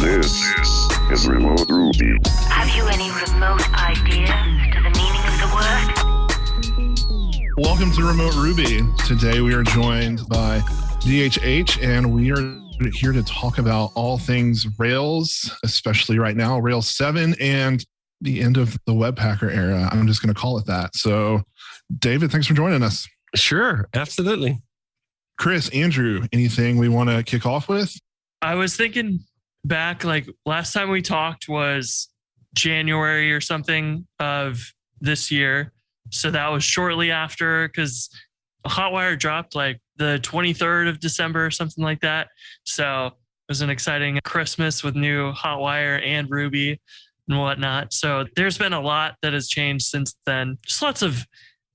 This is Remote Ruby. Have you any remote idea to the meaning of the word? Welcome to Remote Ruby. Today we are joined by DHH, and we are here to talk about all things Rails, especially right now, Rails 7 and the end of the Webpacker era. I'm just going to call it that. So, David, thanks for joining us. Sure, absolutely. Chris, Andrew, anything we want to kick off with? I was thinking back, like last time we talked was January or something of this year. So that was shortly after, because Hotwire dropped like the 23rd of December or something like that. So it was an exciting Christmas with new Hotwire and Ruby and whatnot. So there's been a lot that has changed since then. Just lots of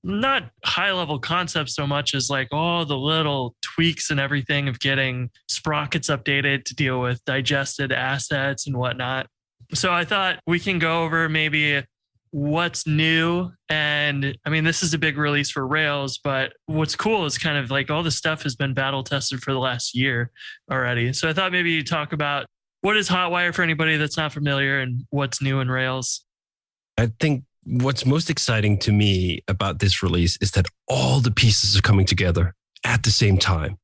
not high level concepts so much as like all the little tweaks and everything of getting sprockets updated to deal with digested assets and whatnot. So I thought we can go over maybe what's new. And I mean, this is a big release for Rails, but what's cool is kind of like all the stuff has been battle tested for the last year already. So I thought maybe you talk about what is Hotwire for anybody that's not familiar and what's new in Rails. I think what's most exciting to me about this release is that all the pieces are coming together at the same time.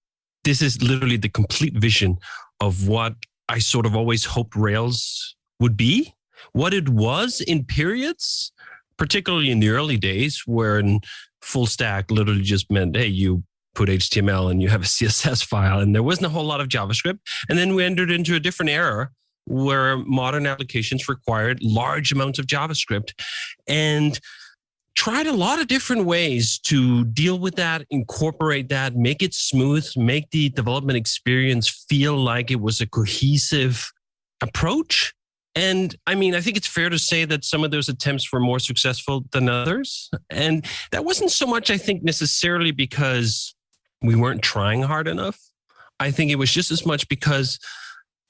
This is literally the complete vision of what I sort of always hoped Rails would be, what it was in periods, particularly in the early days, where full stack literally just meant, hey, you put HTML and you have a CSS file, and there wasn't a whole lot of JavaScript. And then we entered into a different era where modern applications required large amounts of JavaScript, and tried a lot of different ways to deal with that, incorporate that, make it smooth, make the development experience feel like it was a cohesive approach. And I mean, I think it's fair to say that some of those attempts were more successful than others. And that wasn't so much, I think, necessarily because we weren't trying hard enough. I think it was just as much because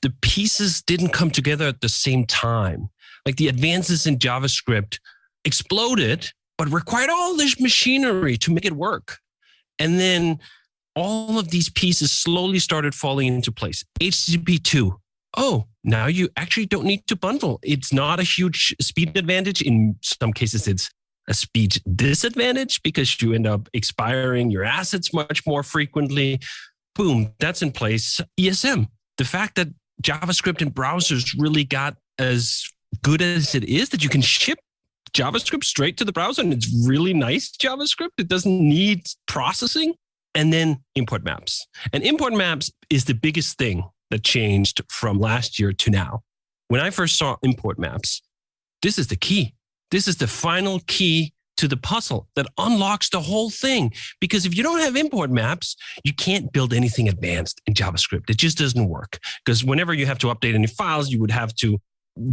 the pieces didn't come together at the same time. Like the advances in JavaScript exploded, but required all this machinery to make it work. And then all of these pieces slowly started falling into place. HTTP 2. Oh, now you actually don't need to bundle. It's not a huge speed advantage. In some cases, it's a speed disadvantage because you end up expiring your assets much more frequently. Boom, that's in place. ESM, the fact that JavaScript in browsers really got as good as it is, that you can ship JavaScript straight to the browser, and it's really nice JavaScript. It doesn't need processing. And then import maps. And import maps is the biggest thing that changed from last year to now. When I first saw import maps, this is the key. This is the final key to the puzzle that unlocks the whole thing. Because if you don't have import maps, you can't build anything advanced in JavaScript. It just doesn't work. Because whenever you have to update any files, you would have to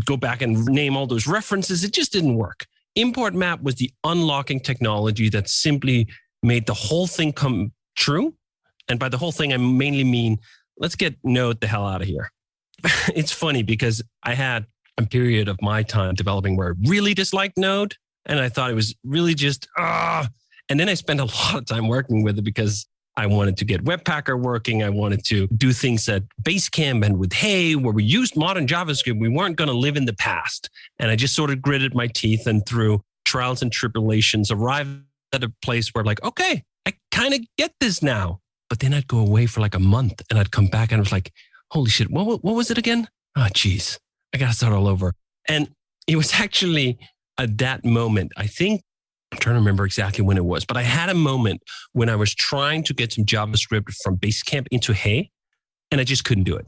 go back and name all those references. It just didn't work. Import map was the unlocking technology that simply made the whole thing come true. And by the whole thing, I mainly mean, let's get Node the hell out of here. It's funny because I had a period of my time developing where I really disliked Node. And I thought it was really just, and then I spent a lot of time working with it because I wanted to get Webpacker working. I wanted to do things at Basecamp and with Hey, where we used modern JavaScript. We weren't going to live in the past. And I just sort of gritted my teeth and through trials and tribulations arrived at a place where like, okay, I kind of get this now. But then I'd go away for like a month and I'd come back and I was like, holy shit, what was it again? Oh, geez, I got to start all over. And it was actually at that moment, I think, I'm trying to remember exactly when it was, but I had a moment when I was trying to get some JavaScript from Basecamp into Hey, and I just couldn't do it.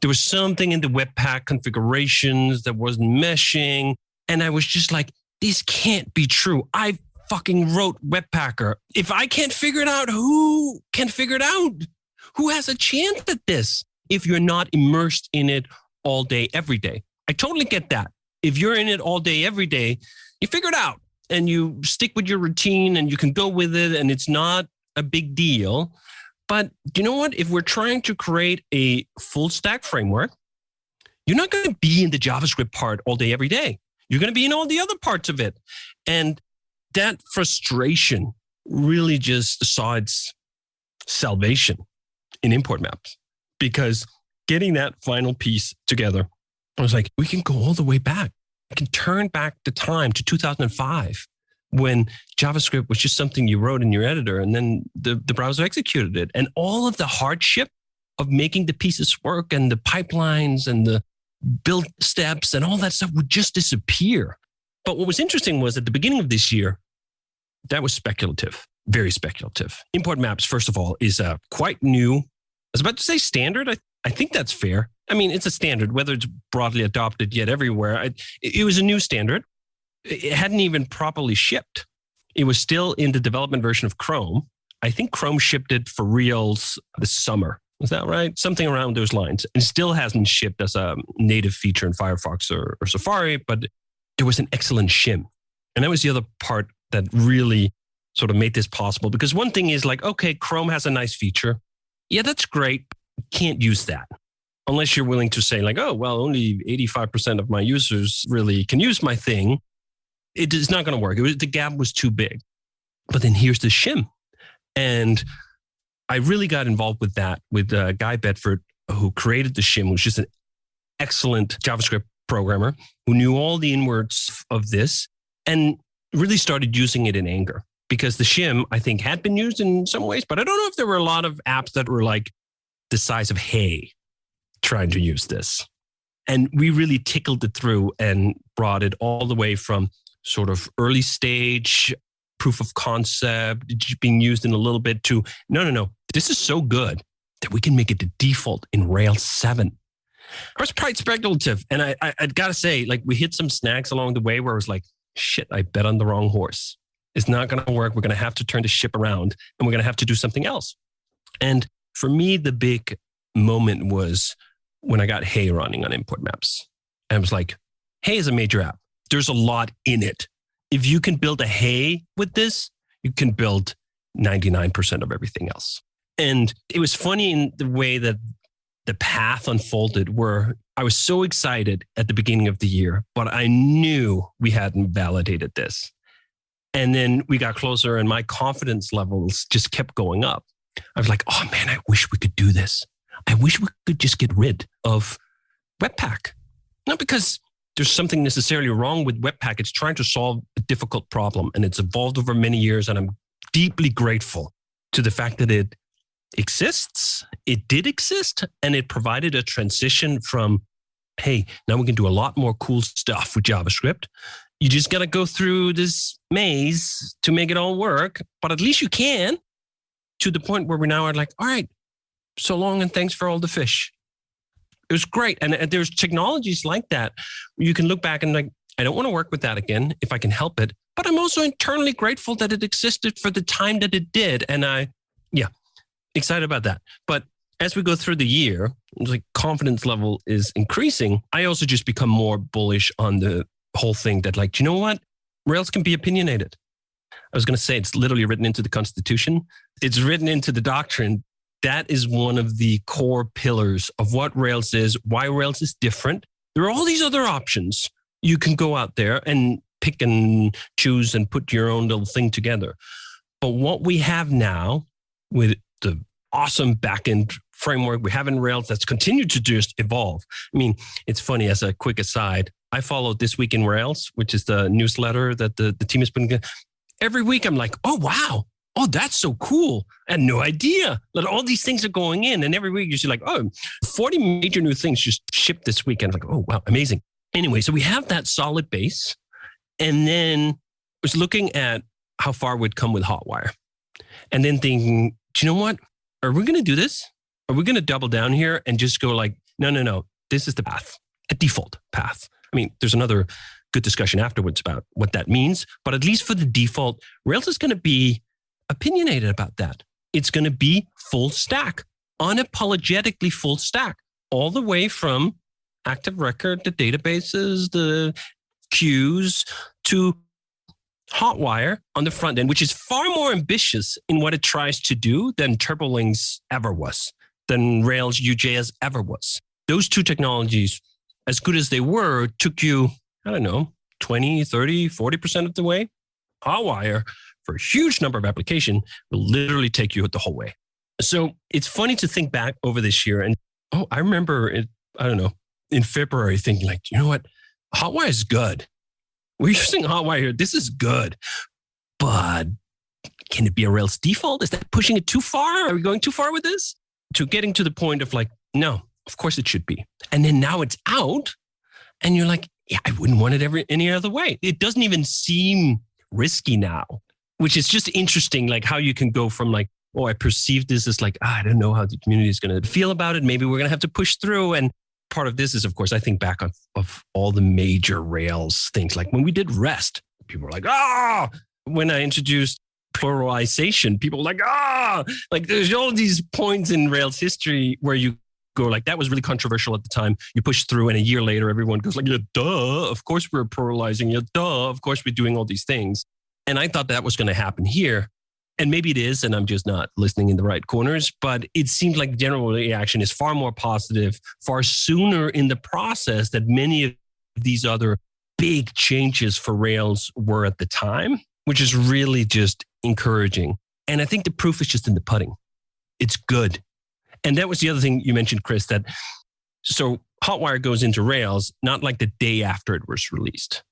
There was something in the Webpack configurations that wasn't meshing. And I was just like, this can't be true. I fucking wrote Webpacker. If I can't figure it out, who can figure it out? Who has a chance at this if you're not immersed in it all day, every day? I totally get that. If you're in it all day, every day, you figure it out and you stick with your routine and you can go with it and it's not a big deal. But you know what? If we're trying to create a full stack framework, you're not going to be in the JavaScript part all day, every day. You're going to be in all the other parts of it. And that frustration really just saw its salvation in import maps, because getting that final piece together I was like, we can go all the way back. I can turn back the time to 2005 when JavaScript was just something you wrote in your editor and then the browser executed it. And all of the hardship of making the pieces work and the pipelines and the build steps and all that stuff would just disappear. But what was interesting was at the beginning of this year, that was speculative, very speculative. Import maps, first of all, is quite new. I was about to say standard. I think that's fair. I mean, it's a standard, whether it's broadly adopted yet everywhere. It was a new standard. It hadn't even properly shipped. It was still in the development version of Chrome. I think Chrome shipped it for reals this summer. Is that right? Something around those lines. And still hasn't shipped as a native feature in Firefox or Safari, but there was an excellent shim. And that was the other part that really sort of made this possible. Because one thing is like, okay, Chrome has a nice feature. Yeah, that's great. Can't use that. Unless you're willing to say like, oh, well, only 85% of my users really can use my thing. It is not going to work. The gap was too big. But then here's the shim. And I really got involved with that with Guy Bedford, who created the shim, who's just an excellent JavaScript programmer who knew all the inwards of this and really started using it in anger. Because the shim, I think, had been used in some ways, but I don't know if there were a lot of apps that were like the size of hay trying to use this. And we really tickled it through and brought it all the way from sort of early stage proof of concept being used in a little bit to, no, this is so good that we can make it the default in Rails 7. I was quite speculative. And I'd got to say, like, we hit some snags along the way where I was like, shit, I bet on the wrong horse. It's not going to work. We're going to have to turn the ship around and we're going to have to do something else. And for me, the big moment was when I got Hey running on import maps. And I was like, Hey is a major app. There's a lot in it. If you can build a Hey with this, you can build 99% of everything else. And it was funny in the way that the path unfolded where I was so excited at the beginning of the year, but I knew we hadn't validated this. And then we got closer and my confidence levels just kept going up. I was like, oh man, I wish we could do this. I wish we could just get rid of Webpack. Not because there's something necessarily wrong with Webpack. It's trying to solve a difficult problem and it's evolved over many years. And I'm deeply grateful to the fact that it exists. It did exist and it provided a transition from, hey, now we can do a lot more cool stuff with JavaScript. You just got to go through this maze to make it all work, but at least you can, to the point where we now are like, all right, so long and thanks for all the fish. It was great. And there's technologies like that. You can look back and like, I don't want to work with that again if I can help it, but I'm also internally grateful that it existed for the time that it did. And excited about that. But as we go through the year, like confidence level is increasing. I also just become more bullish on the whole thing that like, do you know what? Rails can be opinionated. I was going to say it's literally written into the Constitution. It's written into the doctrine. That is one of the core pillars of what Rails is, why Rails is different. There are all these other options. You can go out there and pick and choose and put your own little thing together. But what we have now with the awesome backend framework we have in Rails that's continued to just evolve. I mean, it's funny, as a quick aside, I follow This Week in Rails, which is the newsletter that the team has been. Every week I'm like, oh, wow. Oh, that's so cool. I had no idea that all these things are going in. And every week you're just like, oh, 40 major new things just shipped this weekend. Like, oh, wow, amazing. Anyway, so we have that solid base. And then I was looking at how far we'd come with Hotwire. And then thinking, do you know what? Are we going to do this? Are we going to double down here and just go like, no. This is the path, a default path. I mean, there's another good discussion afterwards about what that means. But at least for the default, Rails is going to be opinionated about that. It's going to be full stack, unapologetically full stack, all the way from active record, the databases, the queues, to Hotwire on the front end, which is far more ambitious in what it tries to do than TurboLinks ever was, than Rails UJS ever was. Those two technologies, as good as they were, took you, 20, 30, 40% of the way. Hotwire, for a huge number of applications, will literally take you the whole way. So it's funny to think back over this year and, I remember it, in February thinking like, you know what? Hotwire is good. We're using Hotwire here. This is good. But can it be a Rails default? Is that pushing it too far? Are we going too far with this? To getting to the point of like, no, of course it should be. And then now it's out and you're like, yeah, I wouldn't want it any other way. It doesn't even seem risky now, which is just interesting. Like how you can go from like, oh, I perceive this as like, I don't know how the community is going to feel about it. Maybe we're going to have to push through. And part of this is, of course, I think back of all the major Rails things. Like when we did REST, people were like, when I introduced pluralization, people were like, like there's all these points in Rails history where you go like, that was really controversial at the time. You push through and a year later, everyone goes like, yeah, duh, of course we're pluralizing. Yeah, duh, of course we're doing all these things. And I thought that was going to happen here. And maybe it is, and I'm just not listening in the right corners, but it seems like general reaction is far more positive, far sooner in the process than many of these other big changes for Rails were at the time, which is really just encouraging. And I think the proof is just in the pudding. It's good. And that was the other thing you mentioned, Chris, that so Hotwire goes into Rails, not like the day after it was released.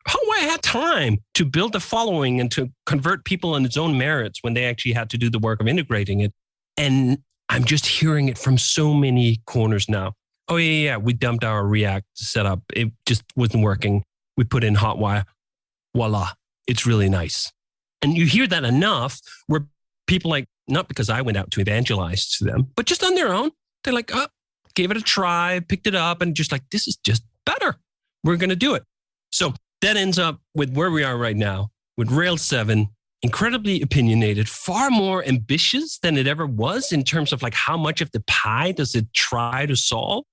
Hotwire had time to build a following and to convert people on its own merits when they actually had to do the work of integrating it. And I'm just hearing it from so many corners now. Oh, yeah, we dumped our React setup. It just wasn't working. We put in Hotwire. Voila, it's really nice. And you hear that enough where people like, not because I went out to evangelize to them, but just on their own, they're like, gave it a try, picked it up, and just like, this is just better. We're going to do it. So that ends up with where we are right now with Rails 7, incredibly opinionated, far more ambitious than it ever was in terms of like how much of the pie does it try to solve,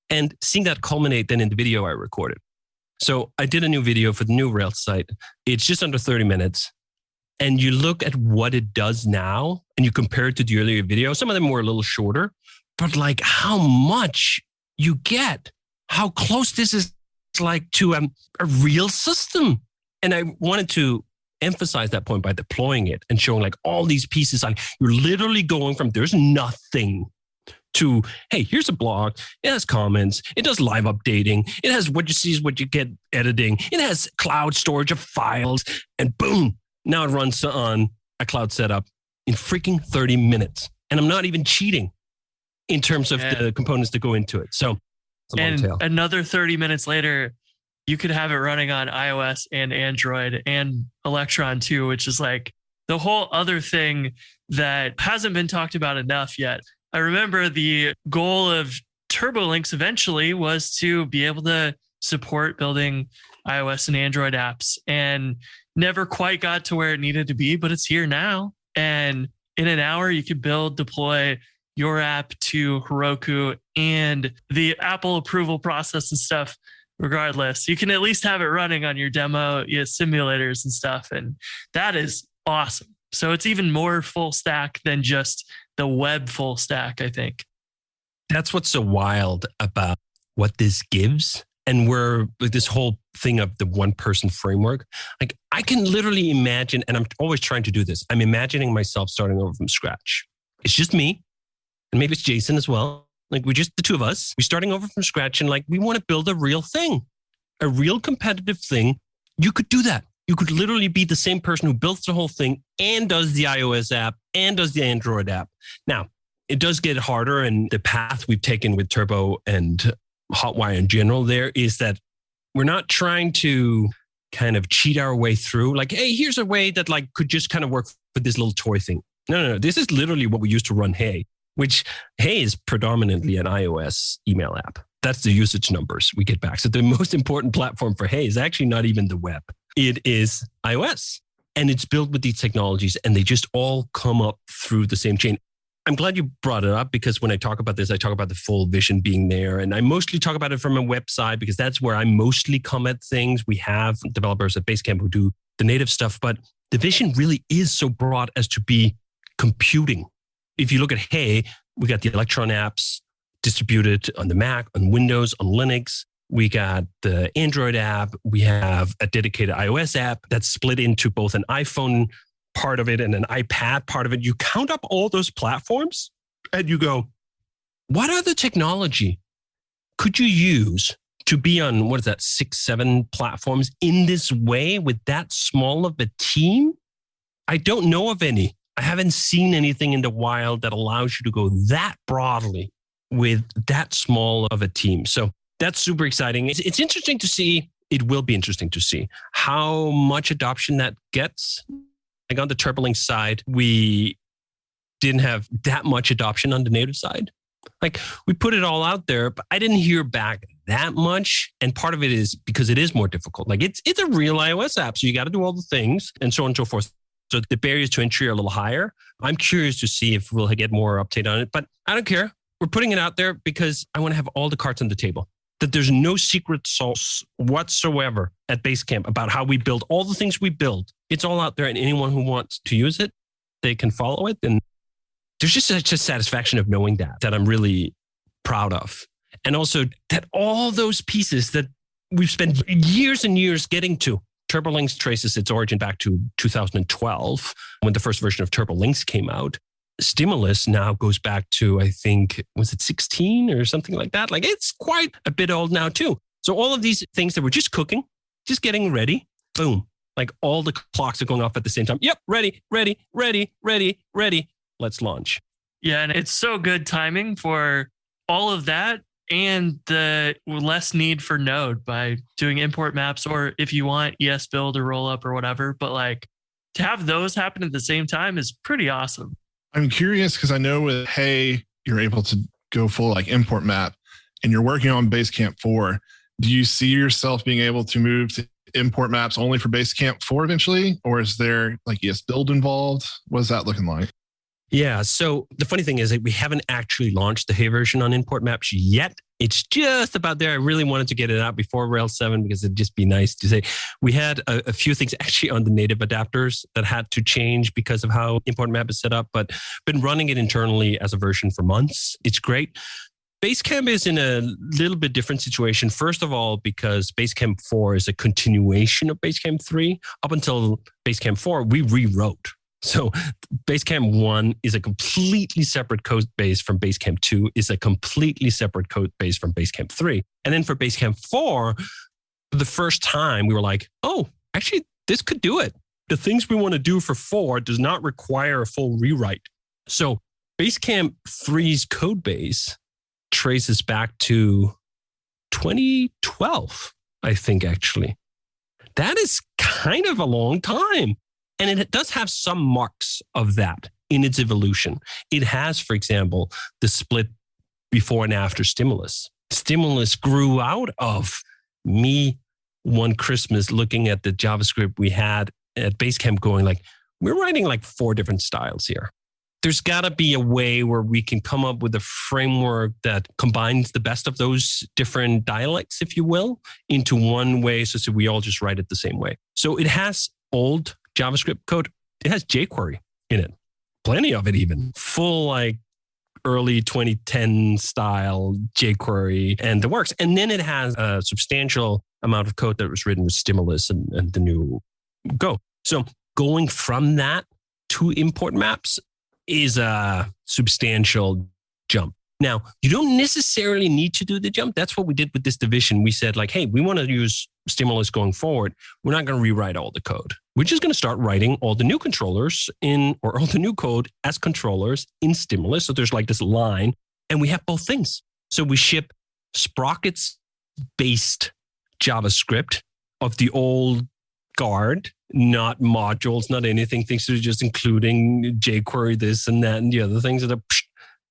and seeing that culminate then in the video I recorded. So I did a new video for the new Rails site. It's just under 30 minutes. And you look at what it does now and you compare it to the earlier video. Some of them were a little shorter, but like how much you get, how close this is like to a real system. And I wanted to emphasize that point by deploying it and showing like all these pieces. Like you're literally going from there's nothing to, hey, here's a blog. It has comments. It does live updating. It has what you see is what you get editing. It has cloud storage of files, and boom, now it runs on a cloud setup in freaking 30 minutes. And I'm not even cheating in terms of the components that go into it. So it's a long tail. Another 30 minutes later, you could have it running on iOS and Android and Electron too, which is like the whole other thing that hasn't been talked about enough yet. I remember the goal of TurboLinks eventually was to be able to support building iOS and Android apps, and never quite got to where it needed to be, but it's here now. And in an hour, you could deploy your app to Heroku and the Apple approval process and stuff. Regardless, you can at least have it running on your demo simulators and stuff. And that is awesome. So it's even more full stack than just the web full stack, I think. That's what's so wild about what this gives. And we're like this whole thing of the one person framework. Like I can literally imagine, and I'm always trying to do this. I'm imagining myself starting over from scratch. It's just me. And maybe it's Jason as well. Like we're just the two of us. We're starting over from scratch and like we want to build a real thing, a real competitive thing. You could do that. You could literally be the same person who builds the whole thing and does the iOS app and does the Android app. Now, it does get harder, and the path we've taken with Turbo and Hotwire in general there is that we're not trying to kind of cheat our way through. Like, hey, here's a way that like could just kind of work for this little toy thing. No. This is literally what we use to run Hey, which Hey is predominantly an iOS email app. That's the usage numbers we get back. So the most important platform for Hey is actually not even the web. It is iOS. And it's built with these technologies, and they just all come up through the same chain. I'm glad you brought it up, because when I talk about this, I talk about the full vision being there. And I mostly talk about it from a website because that's where I mostly come at things. We have developers at Basecamp who do the native stuff, but the vision really is so broad as to be computing. If you look at Hey, we got the Electron apps distributed on the Mac, on Windows, on Linux. We got the Android app. We have a dedicated iOS app that's split into both an iPhone part of it and an iPad part of it. You count up all those platforms and you go, what other technology could you use to be on, 6, 7 platforms in this way with that small of a team? I don't know of any. I haven't seen anything in the wild that allows you to go that broadly with that small of a team. So that's super exciting. It's interesting to see. It will be interesting to see how much adoption that gets. Like on the TurboLink side, we didn't have that much adoption on the native side. Like we put it all out there, but I didn't hear back that much. And part of it is because it is more difficult. Like it's a real iOS app. So you got to do all the things and so on and so forth. So the barriers to entry are a little higher. I'm curious to see if we'll get more update on it, but I don't care. We're putting it out there because I want to have all the cards on the table. That there's no secret sauce whatsoever at Basecamp about how we build all the things we build. It's all out there, and anyone who wants to use it, they can follow it. And there's just such a satisfaction of knowing that I'm really proud of. And also that all those pieces that we've spent years and years getting to. TurboLinks traces its origin back to 2012 when the first version of TurboLinks came out. Stimulus now goes back to, I think, was it 16 or something like that? Like it's quite a bit old now too. So all of these things that were just cooking, just getting ready, boom. Like all the clocks are going off at the same time. Yep, ready. Let's launch. Yeah, and it's so good timing for all of that and the less need for Node by doing import maps, or if you want esbuild or rollup or whatever. But like to have those happen at the same time is pretty awesome. I'm curious because I know with Hey, you're able to go full like import map and you're working on Basecamp 4. Do you see yourself being able to move to import maps only for Basecamp 4 eventually? Or is there like esbuild involved? What is that looking like? Yeah. So the funny thing is that we haven't actually launched the Hey version on import maps yet. It's just about there. I really wanted to get it out before Rails 7 because it'd just be nice to say we had a few things actually on the native adapters that had to change because of how import map is set up, but been running it internally as a version for months. It's great. Basecamp is in a little bit different situation. First of all, because Basecamp 4 is a continuation of Basecamp 3. Up until Basecamp 4, we rewrote. So Basecamp 1 is a completely separate code base from Basecamp 2, is a completely separate code base from Basecamp 3. And then for Basecamp 4, for the first time, we were like, oh, actually, this could do it. The things we want to do for 4 does not require a full rewrite. So Basecamp 3's code base traces back to 2012, I think, actually. That is kind of a long time. And it does have some marks of that in its evolution. It has, for example, the split before and after Stimulus. Stimulus grew out of me one Christmas looking at the JavaScript we had at Basecamp going like, we're writing like 4 different styles here. There's got to be a way where we can come up with a framework that combines the best of those different dialects, if you will, into one way so we all just write it the same way. So it has old JavaScript code. It has jQuery in it. Plenty of it even. Full like early 2010 style jQuery and the works. And then it has a substantial amount of code that was written with Stimulus and the new Go. So going from that to import maps is a substantial jump. Now, you don't necessarily need to do the jump. That's what we did with this division. We said like, hey, we want to use Stimulus going forward. We're not going to rewrite all the code. We're just going to start writing all the new controllers or all the new code as controllers in Stimulus. So there's like this line, and we have both things. So we ship sprockets-based JavaScript of the old guard, not modules, not anything. Things that are just including jQuery, this and that, and the other things.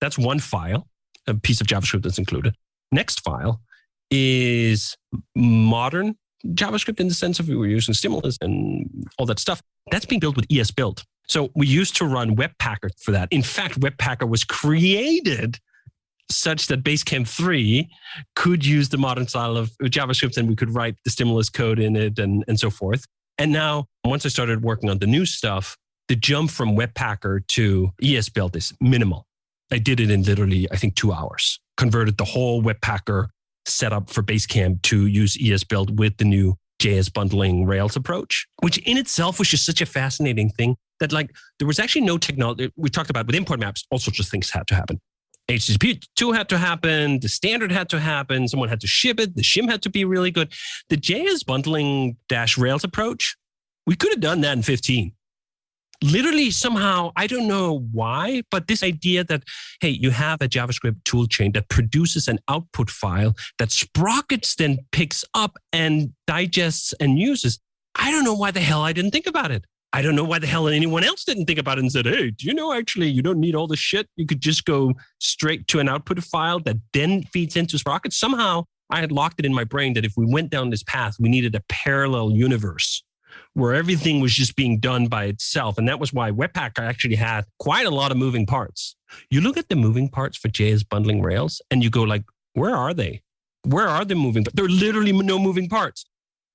That's one file, a piece of JavaScript that's included. Next file is modern JavaScript in the sense of we were using Stimulus and all that stuff. That's being built with esbuild. So we used to run Webpacker for that. In fact, Webpacker was created such that Basecamp 3 could use the modern style of JavaScript and we could write the Stimulus code in it and so forth. And now, once I started working on the new stuff, the jump from Webpacker to esbuild is minimal. I did it in literally, I think, 2 hours. Converted the whole Webpacker setup for Basecamp to use esbuild with the new JS bundling Rails approach, which in itself was just such a fascinating thing that like there was actually no technology. We talked about with import maps, all sorts of things had to happen. HTTP 2 had to happen. The standard had to happen. Someone had to ship it. The shim had to be really good. The JS bundling -Rails approach, we could have done that in 15. Literally, somehow, I don't know why, but this idea that, hey, you have a JavaScript toolchain that produces an output file that Sprockets then picks up and digests and uses. I don't know why the hell I didn't think about it. I don't know why the hell anyone else didn't think about it and said, hey, do you know, actually, you don't need all this shit. You could just go straight to an output file that then feeds into Sprockets. Somehow, I had locked it in my brain that if we went down this path, we needed a parallel universe where everything was just being done by itself. And that was why Webpacker actually had quite a lot of moving parts. You look at the moving parts for JS bundling Rails and you go like, where are they? Where are the moving parts? There are literally no moving parts.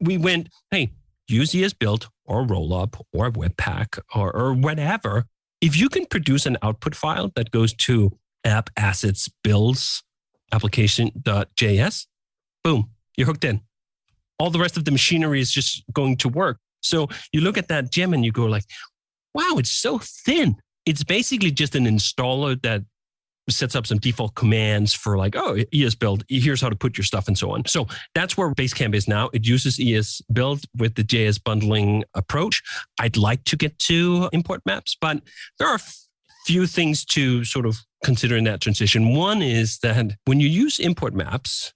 We went, hey, use esbuild or rollup or Webpack or whatever. If you can produce an output file that goes to app assets builds application.js, boom, you're hooked in. All the rest of the machinery is just going to work. So you look at that gem and you go like, wow, it's so thin. It's basically just an installer that sets up some default commands for like, oh, esbuild, here's how to put your stuff and so on. So that's where Basecamp is now. It uses esbuild with the JS bundling approach. I'd like to get to import maps, but there are few things to sort of consider in that transition. One is that when you use import maps,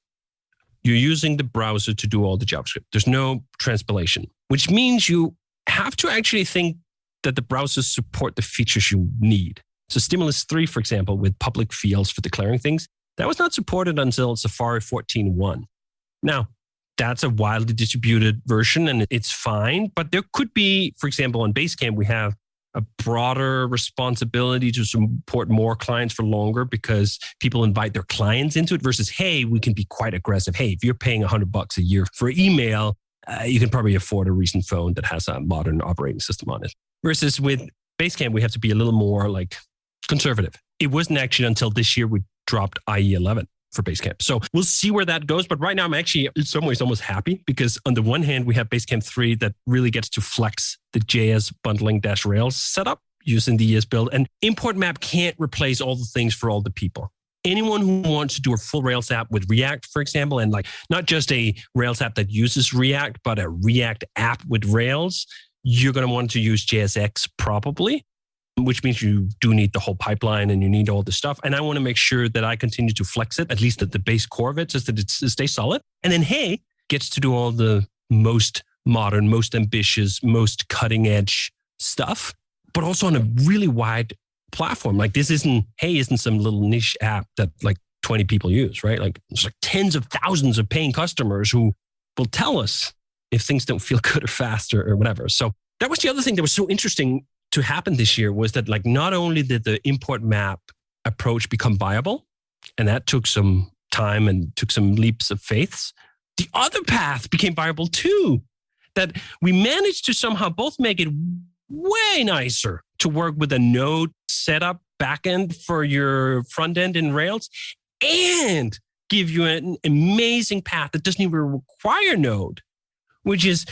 you're using the browser to do all the JavaScript. There's no transpilation, which means you have to actually think that the browsers support the features you need. So Stimulus 3, for example, with public fields for declaring things, that was not supported until Safari 14.1. Now, that's a wildly distributed version and it's fine, but there could be, for example, on Basecamp, we have a broader responsibility to support more clients for longer because people invite their clients into it versus, hey, we can be quite aggressive. Hey, if you're paying $100 a year for email, you can probably afford a recent phone that has a modern operating system on it. Versus with Basecamp, we have to be a little more like conservative. It wasn't actually until this year we dropped IE 11 for Basecamp. So we'll see where that goes. But right now I'm actually in some ways almost happy because on the one hand, we have Basecamp 3 that really gets to flex the JS bundling -Rails setup using the esbuild. And import map can't replace all the things for all the people. Anyone who wants to do a full Rails app with React, for example, and like not just a Rails app that uses React, but a React app with Rails, you're going to want to use JSX probably, which means you do need the whole pipeline and you need all the stuff. And I want to make sure that I continue to flex it, at least at the base core of it, just that it stays solid. And then, hey, gets to do all the most modern, most ambitious, most cutting edge stuff, but also on a really wide platform. Like this isn't some little niche app that like 20 people use, right? Like there's like tens of thousands of paying customers who will tell us if things don't feel good or fast or whatever. So that was the other thing that was so interesting to happen this year was that like not only did the import map approach become viable, and that took some time and took some leaps of faiths, the other path became viable too. That we managed to somehow both make it way nicer to work with a node setup backend for your front end in Rails and give you an amazing path that doesn't even require node, which is,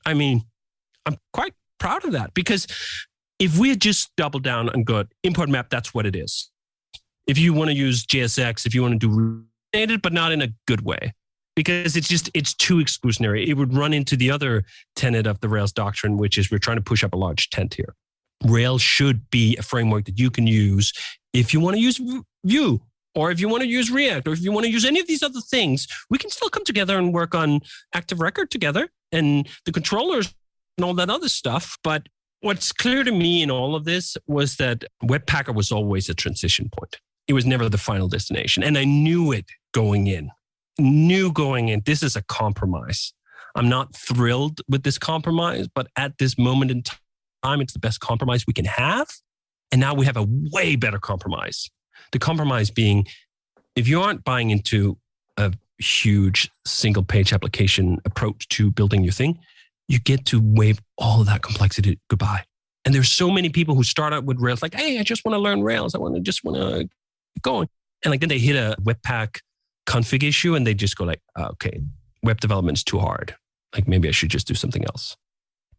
I mean, I'm quite proud of that because if we had just doubled down and got import map, that's what it is. If you want to use JSX, if you want to do related, but not in a good way, because it's too exclusionary. It would run into the other tenet of the Rails doctrine, which is we're trying to push up a large tent here. Rails should be a framework that you can use if you want to use Vue, or if you want to use React, or if you want to use any of these other things. We can still come together and work on Active Record together and the controllers and all that other stuff. But what's clear to me in all of this was that Webpacker was always a transition point. It was never the final destination. And I knew it going in. This is a compromise. I'm not thrilled with this compromise, but at this moment in time, it's the best compromise we can have. And now we have a way better compromise. The compromise being, if you aren't buying into a huge single page application approach to building your thing, you get to wave all of that complexity goodbye. And there's so many people who start out with Rails like, hey, I just want to learn Rails. I just want to get going. And like then they hit a Webpack config issue and they just go like, oh, okay, web development is too hard. Like maybe I should just do something else.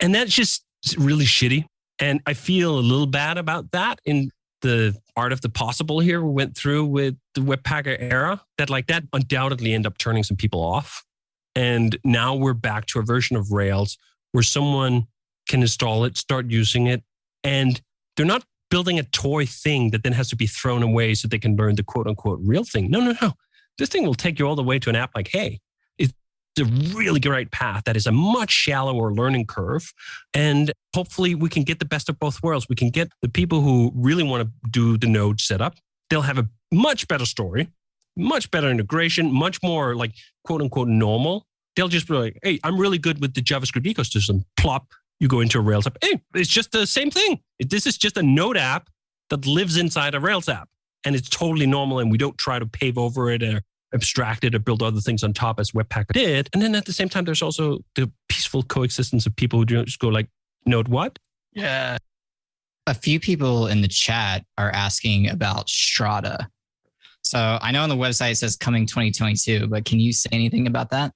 And that's just really shitty. And I feel a little bad about that in the art of the possible here we went through with the Webpacker era, that undoubtedly ended up turning some people off. And now we're back to a version of Rails where someone can install it, start using it, and they're not building a toy thing that then has to be thrown away so they can learn the quote unquote real thing. No. This thing will take you all the way to an app like, hey, it's a really great path that is a much shallower learning curve. And hopefully we can get the best of both worlds. We can get the people who really want to do the node setup. They'll have a much better story, much better integration, much more like quote unquote normal. They'll just be like, hey, I'm really good with the JavaScript ecosystem. Plop, you go into a Rails app. Hey, it's just the same thing. This is just a node app that lives inside a Rails app. And it's totally normal. And we don't try to pave over it or abstract it or build other things on top as Webpacker did. And then at the same time, there's also the peaceful coexistence of people who just go like, node what? Yeah. A few people in the chat are asking about Strada. So I know on the website it says coming 2022, but can you say anything about that?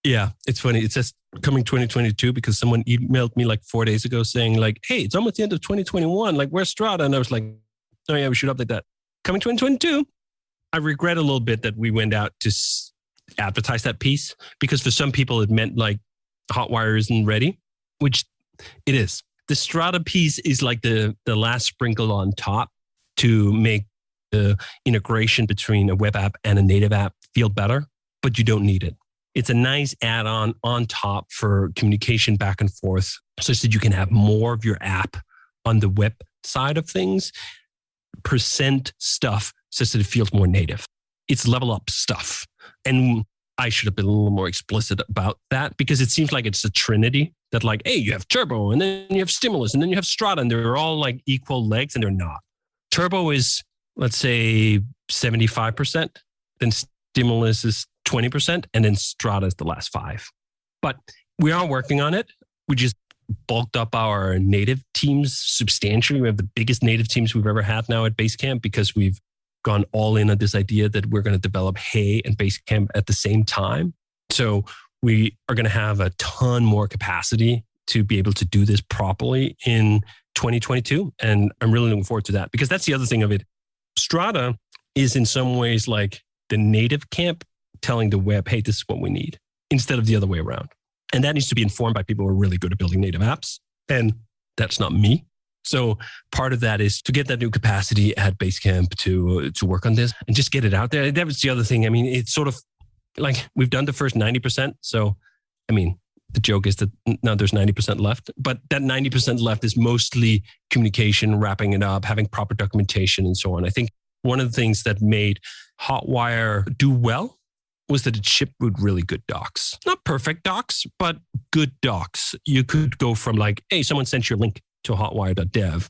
Yeah, it's funny. It says coming 2022 because someone emailed me like 4 days ago saying like, hey, it's almost the end of 2021. Like, where's Strada? And I was like, oh yeah, we should update that. Coming 2022. I regret a little bit that we went out to advertise that piece because for some people it meant like Hotwire isn't ready, which it is. The Strada piece is like the last sprinkle on top to make the integration between a web app and a native app feel better, but you don't need it. It's a nice add-on on top for communication back and forth such that you can have more of your app on the web side of things, present stuff such that it feels more native. It's level up stuff. And I should have been a little more explicit about that because it seems like it's a trinity that like, hey, you have Turbo and then you have Stimulus and then you have Strada and they're all like equal legs and they're not. Turbo is, let's say, 75%. Then Stimulus is 20%. And then Strada is the last 5%. But we are working on it. We just bulked up our native teams substantially. We have the biggest native teams we've ever had now at Basecamp because we've gone all in on this idea that we're going to develop Hey and Basecamp at the same time. So we are going to have a ton more capacity to be able to do this properly in 2022. And I'm really looking forward to that because that's the other thing of it. Strada is in some ways like the native camp telling the web, hey, this is what we need, instead of the other way around. And that needs to be informed by people who are really good at building native apps. And that's not me. So part of that is to get that new capacity at Basecamp to work on this and just get it out there. That was the other thing. I mean, it's sort of like we've done the first 90%. So, I mean, the joke is that now there's 90% left, but that 90% left is mostly communication, wrapping it up, having proper documentation and so on. I think one of the things that made Hotwire do well was that it shipped with really good docs. Not perfect docs, but good docs. You could go from like, hey, someone sent you a link to hotwire.dev.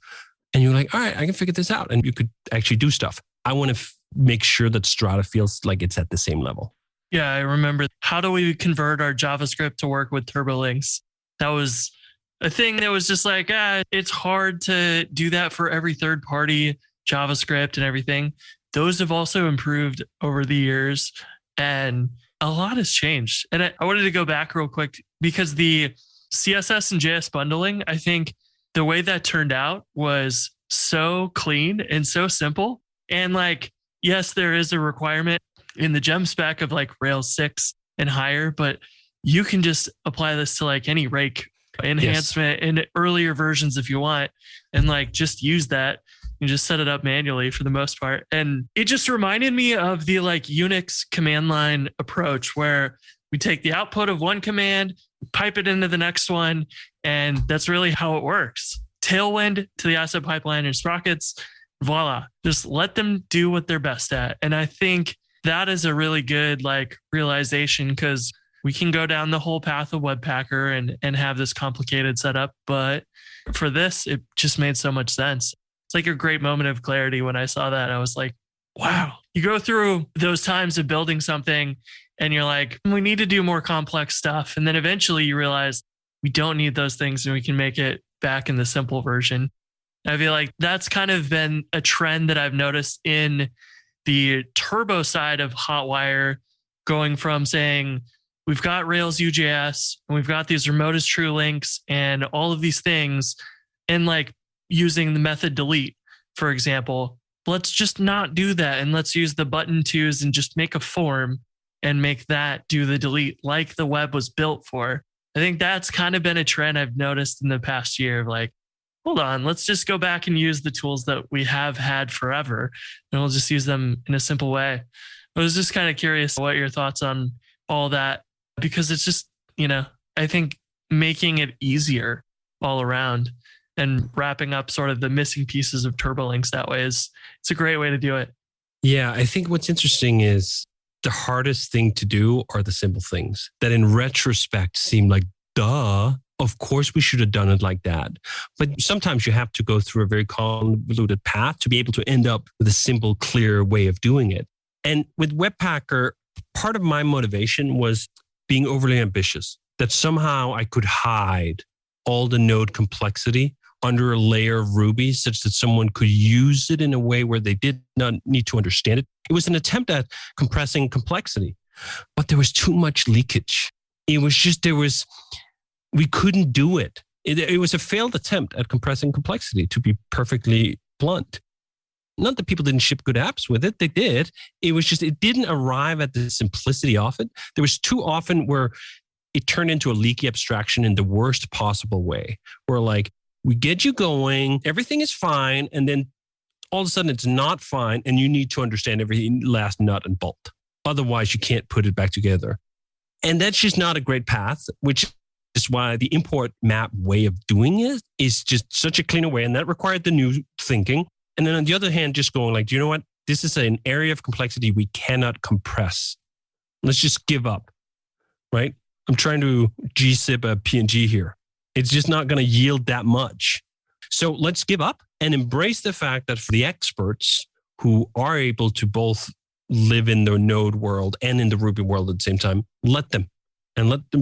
And you're like, all right, I can figure this out. And you could actually do stuff. I want to make sure that Strada feels like it's at the same level. Yeah, I remember. How do we convert our JavaScript to work with TurboLinks? That was a thing that was just like, it's hard to do that for every third-party JavaScript and everything. Those have also improved over the years. And a lot has changed. And I wanted to go back real quick because the CSS and JS bundling, I think the way that turned out was so clean and so simple. And like, yes, there is a requirement in the gem spec of like Rails 6 and higher, but you can just apply this to like any rake enhancement in earlier versions if you want, and like just use that. You just set it up manually for the most part. And it just reminded me of the like Unix command line approach where we take the output of one command, pipe it into the next one. And that's really how it works. Tailwind to the asset pipeline and sprockets, voila, just let them do what they're best at. And I think that is a really good like realization because we can go down the whole path of Webpacker and have this complicated setup. But for this, it just made so much sense. It's like a great moment of clarity when I saw that. I was like, wow, you go through those times of building something and you're like, we need to do more complex stuff. And then eventually you realize we don't need those things and we can make it back in the simple version. I feel like that's kind of been a trend that I've noticed in the Turbo side of Hotwire, going from saying, we've got Rails UJS and we've got these remote as true links and all of these things, and like using the method delete for example, let's just not do that. And let's use the button twos and just make a form and make that do the delete like the web was built for. I think that's kind of been a trend I've noticed in the past year of like, hold on, let's just go back and use the tools that we have had forever. And we'll just use them in a simple way. I was just kind of curious what your thoughts on all that, because it's just, I think making it easier all around and wrapping up sort of the missing pieces of TurboLinks that way it's a great way to do it. Yeah, I think what's interesting is the hardest thing to do are the simple things that in retrospect seem like, duh, of course we should have done it like that. But sometimes you have to go through a very convoluted path to be able to end up with a simple, clear way of doing it. And with Webpacker, part of my motivation was being overly ambitious, that somehow I could hide all the node complexity under a layer of Ruby such that someone could use it in a way where they did not need to understand it. It was an attempt at compressing complexity, but there was too much leakage. It was just, we couldn't do it. It was a failed attempt at compressing complexity, to be perfectly blunt. Not that people didn't ship good apps with it. They did. It was just, it didn't arrive at the simplicity of it. There was too often where it turned into a leaky abstraction in the worst possible way, where like, we get you going, everything is fine, and then all of a sudden it's not fine, and you need to understand every last nut and bolt. Otherwise, you can't put it back together. And that's just not a great path, which is why the import map way of doing it is just such a cleaner way, and that required the new thinking. And then on the other hand, just going like, do you know what? This is an area of complexity we cannot compress. Let's just give up, right? I'm trying to gzip a PNG here. It's just not going to yield that much. So let's give up and embrace the fact that for the experts who are able to both live in the Node world and in the Ruby world at the same time, let them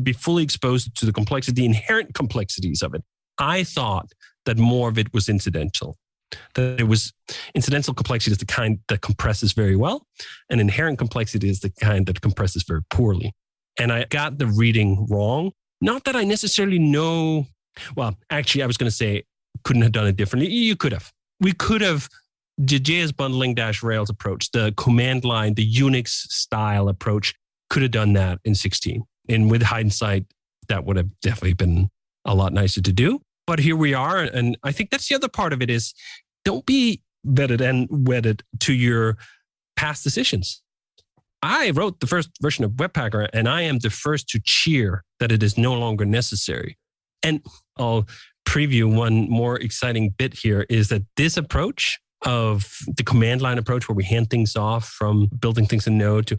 be fully exposed to the complexity, the inherent complexities of it. I thought that more of it was incidental, that it was incidental complexity is the kind that compresses very well, and inherent complexity is the kind that compresses very poorly. And I got the reading wrong. Not that I necessarily know, well, actually, I was going to say, couldn't have done it differently. You could have. We could have, the JS bundling -Rails approach, the command line, the Unix style approach, could have done that in 16. And with hindsight, that would have definitely been a lot nicer to do. But here we are. And I think that's the other part of it is don't be vetted and wedded to your past decisions. I wrote the first version of Webpacker, and I am the first to cheer that it is no longer necessary. And I'll preview one more exciting bit here is that this approach of the command line approach where we hand things off from building things in Node to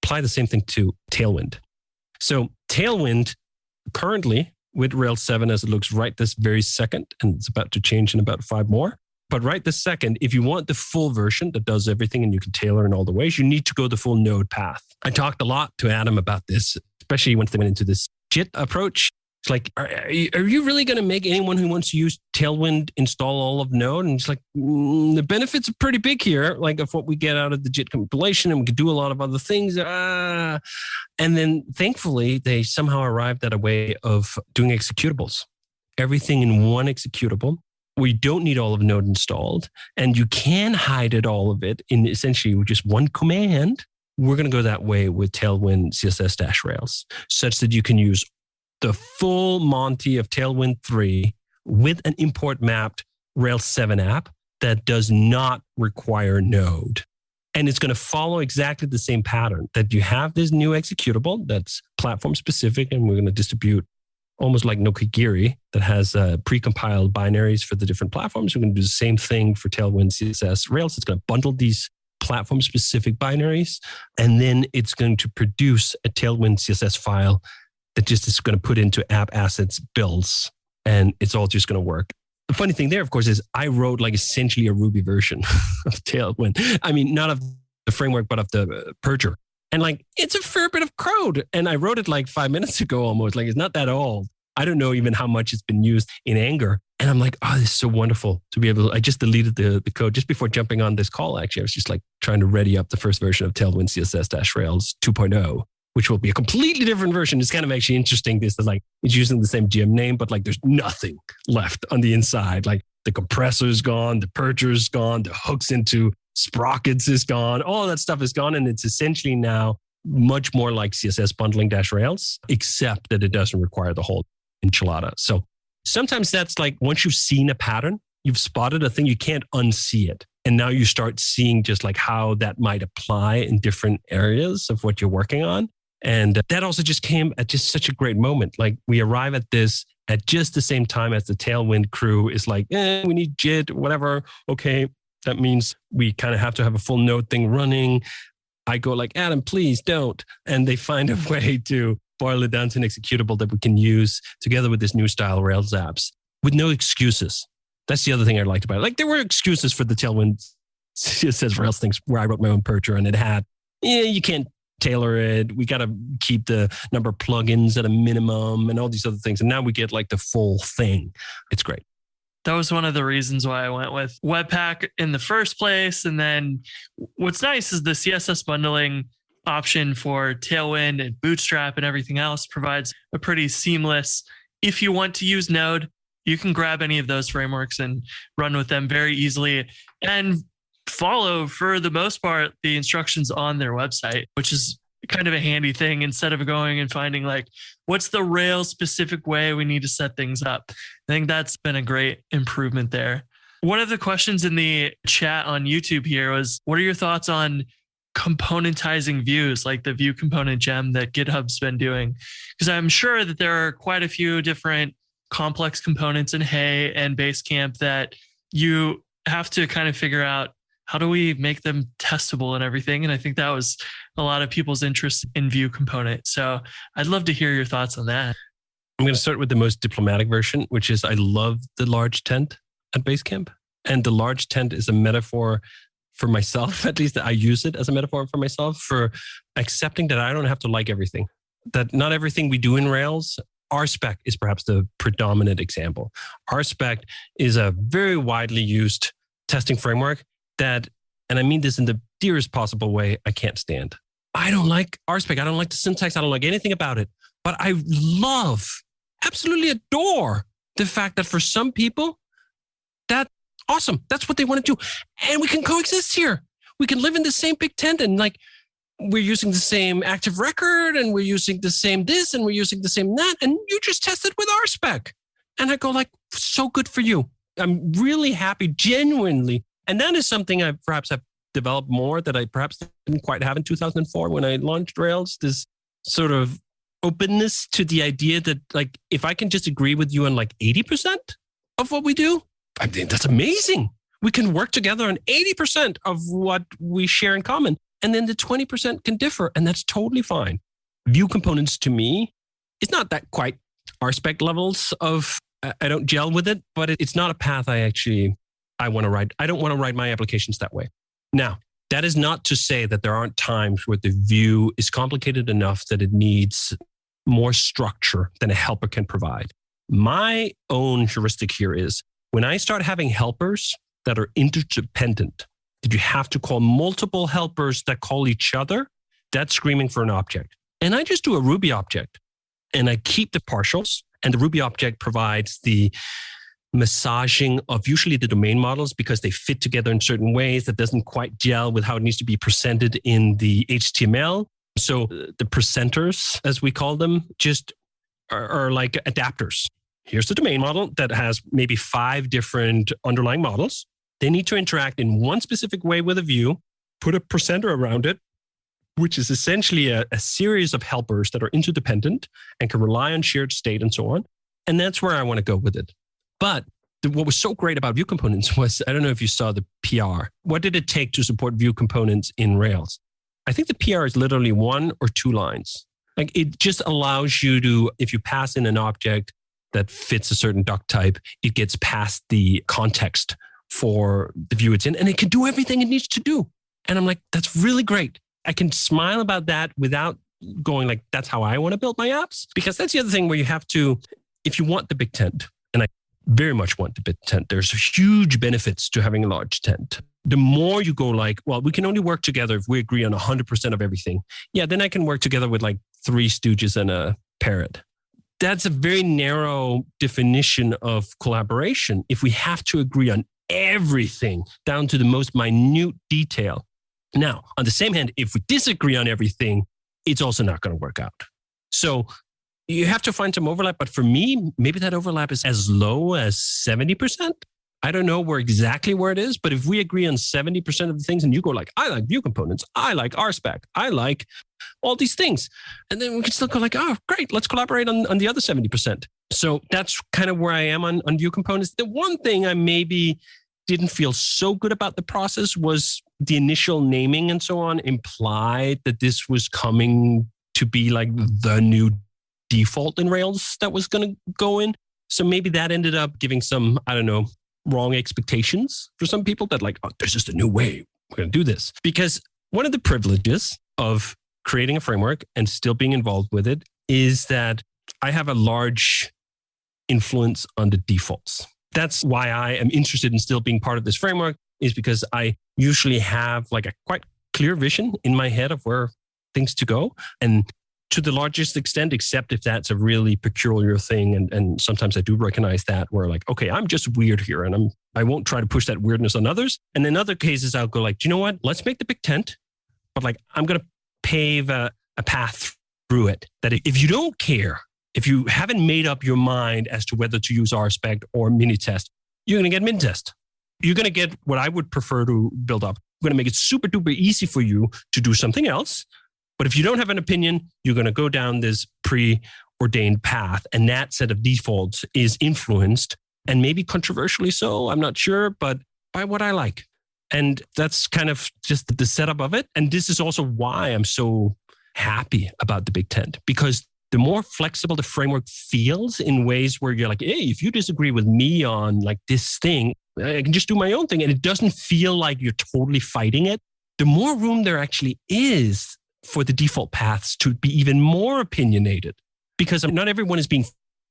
apply the same thing to Tailwind. So Tailwind currently with Rails 7 as it looks right this very second, and it's about to change in about 5 more. But right this second, if you want the full version that does everything and you can tailor in all the ways, you need to go the full Node path. I talked a lot to Adam about this, especially once they went into this JIT approach. It's like, are you really going to make anyone who wants to use Tailwind install all of Node? And it's like, the benefits are pretty big here, like of what we get out of the JIT compilation, and we could do a lot of other things. And then thankfully, they somehow arrived at a way of doing executables. Everything in one executable. We don't need all of Node installed, and you can hide it, all of it, in essentially just one command. We're going to go that way with Tailwind CSS-Rails, such that you can use the full Monty of Tailwind 3 with an import mapped Rails 7 app that does not require Node. And it's going to follow exactly the same pattern that you have this new executable that's platform specific, and we're going to distribute almost like Nokigiri that has pre-compiled binaries for the different platforms. We're going to do the same thing for Tailwind CSS Rails. It's going to bundle these platform-specific binaries, and then it's going to produce a Tailwind CSS file that just is going to put into app assets builds, and it's all just going to work. The funny thing there, of course, is I wrote like essentially a Ruby version of Tailwind. I mean, not of the framework, but of the purger. And like, it's a fair bit of code. And I wrote it like 5 minutes ago almost. Like, it's not that old. I don't know even how much it's been used in anger. And I'm like, oh, this is so wonderful to be able to, I just deleted the code just before jumping on this call. Actually, I was just like trying to ready up the first version of Tailwind CSS-Rails 2.0, which will be a completely different version. It's kind of actually interesting. This is like, it's using the same gem name, but like there's nothing left on the inside. Like The compressor is gone, the purger is gone, the hooks into sprockets is gone, all that stuff is gone. And it's essentially now much more like CSS bundling -Rails, except that it doesn't require the whole enchilada. So sometimes that's like once you've seen a pattern, you've spotted a thing, you can't unsee it. And now you start seeing just like how that might apply in different areas of what you're working on. And that also just came at just such a great moment. Like we arrive at this at just the same time as the Tailwind crew is like, we need JIT, whatever. Okay, that means we kind of have to have a full node thing running. I go like, Adam, please don't. And they find a way to boil it down to an executable that we can use together with this new style Rails apps with no excuses. That's the other thing I liked about it. Like there were excuses for the Tailwind CSS Rails things where I wrote my own purger and it had, you can't tailor it. We got to keep the number of plugins at a minimum and all these other things. And now we get like the full thing. It's great. That was one of the reasons why I went with Webpack in the first place. And then what's nice is the CSS bundling option for Tailwind and Bootstrap and everything else provides a pretty seamless, if you want to use Node, you can grab any of those frameworks and run with them very easily and follow, for the most part, the instructions on their website, which is kind of a handy thing instead of going and finding like, what's the Rails specific way we need to set things up? I think that's been a great improvement there. One of the questions in the chat on YouTube here was, what are your thoughts on componentizing views, like the view component gem that GitHub's been doing? Because I'm sure that there are quite a few different complex components in Hey and Basecamp that you have to kind of figure out, how do we make them testable and everything? And I think that was a lot of people's interest in view component. So I'd love to hear your thoughts on that. I'm going to start with the most diplomatic version, which is I love the large tent at Basecamp. And the large tent is a metaphor for myself, at least I use it as a metaphor for myself, for accepting that I don't have to like everything, that not everything we do in Rails. RSpec is perhaps the predominant example. RSpec is a very widely used testing framework that, and I mean this in the dearest possible way, I can't stand. I don't like RSpec. I don't like the syntax. I don't like anything about it. But I love, absolutely adore the fact that for some people, that's awesome. That's what they want to do. And we can coexist here. We can live in the same big tent and like, we're using the same active record and we're using the same this and we're using the same that. And you just tested with RSpec. And I go like, so good for you. I'm really happy, genuinely. And that is something I perhaps have developed more that I perhaps didn't quite have in 2004 when I launched Rails, this sort of openness to the idea that like, if I can just agree with you on like 80% of what we do, I think that's amazing. We can work together on 80% of what we share in common. And then the 20% can differ, and that's totally fine. View components to me, it's not that quite RSpec levels of, I don't gel with it, but it's not a path I want to ride. I don't want to write my applications that way. Now, that is not to say that there aren't times where the view is complicated enough that it needs more structure than a helper can provide. My own heuristic here is when I start having helpers that are interdependent, that you have to call multiple helpers that call each other, that's screaming for an object. And I just do a Ruby object and I keep the partials, and the Ruby object provides the massaging of usually the domain models because they fit together in certain ways that doesn't quite gel with how it needs to be presented in the HTML. So the presenters, as we call them, just are like adapters. Here's the domain model that has maybe 5 different underlying models. They need to interact in one specific way with a view, put a presenter around it, which is essentially a series of helpers that are interdependent and can rely on shared state and so on. And that's where I want to go with it. But what was so great about view components was, I don't know if you saw the PR. What did it take to support view components in Rails? I think the PR is literally 1 or 2 lines. Like it just allows you to, if you pass in an object that fits a certain doc type, it gets past the context for the view it's in, and it can do everything it needs to do. And I'm like, that's really great. I can smile about that without going like, that's how I want to build my apps. Because that's the other thing where you have to, if you want the big tent, and I very much want the big tent, there's huge benefits to having a large tent. The more you go like, well, we can only work together if we agree on 100% of everything. Yeah, then I can work together with like 3 stooges and a parrot. that's a very narrow definition of collaboration. If we have to agree on everything down to the most minute detail. Now, on the same hand, if we disagree on everything, it's also not going to work out. So you have to find some overlap. But for me, maybe that overlap is as low as 70%. I don't know exactly where it is, but if we agree on 70% of the things and you go like, I like ViewComponents, I like RSpec, I like all these things. And then we can still go like, oh, great, let's collaborate on the other 70%. So that's kind of where I am on ViewComponents. The one thing I maybe didn't feel so good about the process was the initial naming and so on implied that this was coming to be like the new default in Rails that was going to go in. So maybe that ended up giving some, I don't know, wrong expectations for some people that like, oh, this is the new way we're going to do this. Because one of the privileges of creating a framework and still being involved with it is that I have a large influence on the defaults. That's why I am interested in still being part of this framework, is because I usually have like a quite clear vision in my head of where things to go. And to the largest extent, except if that's a really peculiar thing. And sometimes I do recognize that where like, okay, I'm just weird here and I won't try to push that weirdness on others. And in other cases, I'll go like, do you know what? Let's make the big tent, but like, I'm going to pave a path through it that if you don't care, if you haven't made up your mind as to whether to use RSpec or Minitest, you're going to get Minitest. You're going to get what I would prefer to build up. We're going to make it super duper easy for you to do something else. But if you don't have an opinion, you're going to go down this preordained path. And that set of defaults is influenced, and maybe controversially so, I'm not sure, but by what I like. And that's kind of just the setup of it. And this is also why I'm so happy about the Big Tent, because the more flexible the framework feels in ways where you're like, hey, if you disagree with me on like this thing, I can just do my own thing. And it doesn't feel like you're totally fighting it. The more room there actually is for the default paths to be even more opinionated, because not everyone is being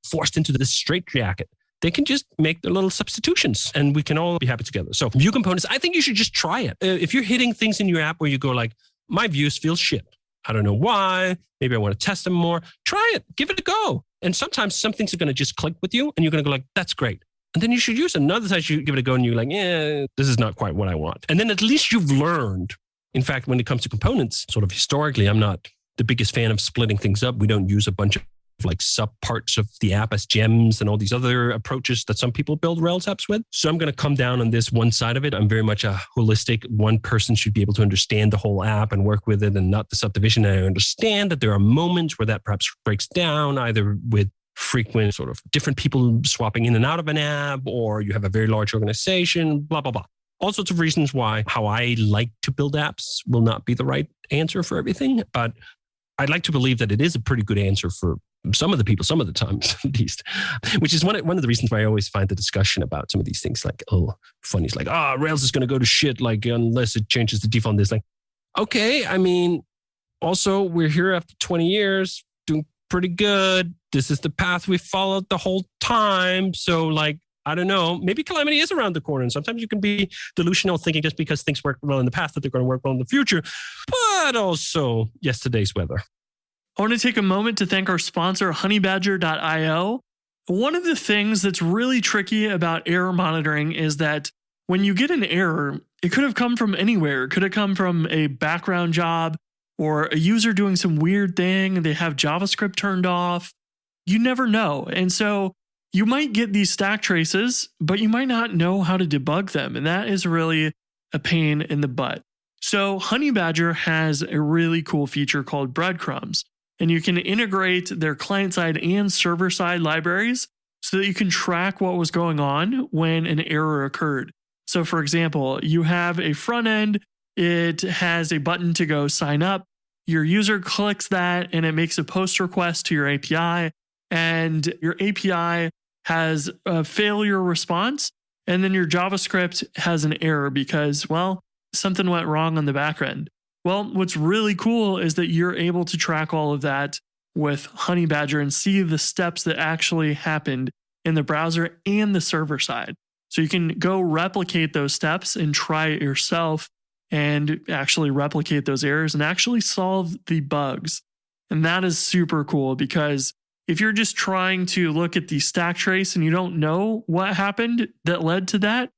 forced into this straitjacket. They can just make their little substitutions and we can all be happy together. So ViewComponents, I think you should just try it. If you're hitting things in your app where you go like, my views feel shit. I don't know why. Maybe I want to test them more. Try it. Give it a go. And sometimes some things are going to just click with you and you're going to go like, that's great. And then you should use it. Another time you give it a go and you're like, yeah, this is not quite what I want. And then at least you've learned. In fact, when it comes to components, sort of historically, I'm not the biggest fan of splitting things up. We don't use a bunch of like sub parts of the app as gems and all these other approaches that some people build Rails apps with. So I'm going to come down on this one side of it. I'm very much a holistic. One person should be able to understand the whole app and work with it and not the subdivision. And I understand that there are moments where that perhaps breaks down, either with frequent sort of different people swapping in and out of an app, or you have a very large organization, blah, blah, blah. All sorts of reasons why how I like to build apps will not be the right answer for everything. But I'd like to believe that it is a pretty good answer for some of the people, some of the times at least, which is one of the reasons why I always find the discussion about some of these things like, oh, funny. It's like, Rails is going to go to shit, like, unless it changes the default on this. Like, okay, I mean, also, we're here after 20 years, doing pretty good. This is the path we followed the whole time. So, like, I don't know, maybe calamity is around the corner. And sometimes you can be delusional thinking just because things worked well in the past that they're going to work well in the future, but also yesterday's weather. I want to take a moment to thank our sponsor, honeybadger.io. One of the things that's really tricky about error monitoring is that when you get an error, it could have come from anywhere. It could have come from a background job or a user doing some weird thing. They have JavaScript turned off. You never know. And so you might get these stack traces, but you might not know how to debug them. And that is really a pain in the butt. So Honeybadger has a really cool feature called breadcrumbs. And you can integrate their client-side and server-side libraries so that you can track what was going on when an error occurred. So for example, you have a front end, it has a button to go sign up. Your user clicks that and it makes a post request to your API. And your API has a failure response. And then your JavaScript has an error because, well, something went wrong on the back end. Well, what's really cool is that you're able to track all of that with Honeybadger and see the steps that actually happened in the browser and the server side. So you can go replicate those steps and try it yourself and actually replicate those errors and actually solve the bugs. And that is super cool because if you're just trying to look at the stack trace and you don't know what happened that led to that,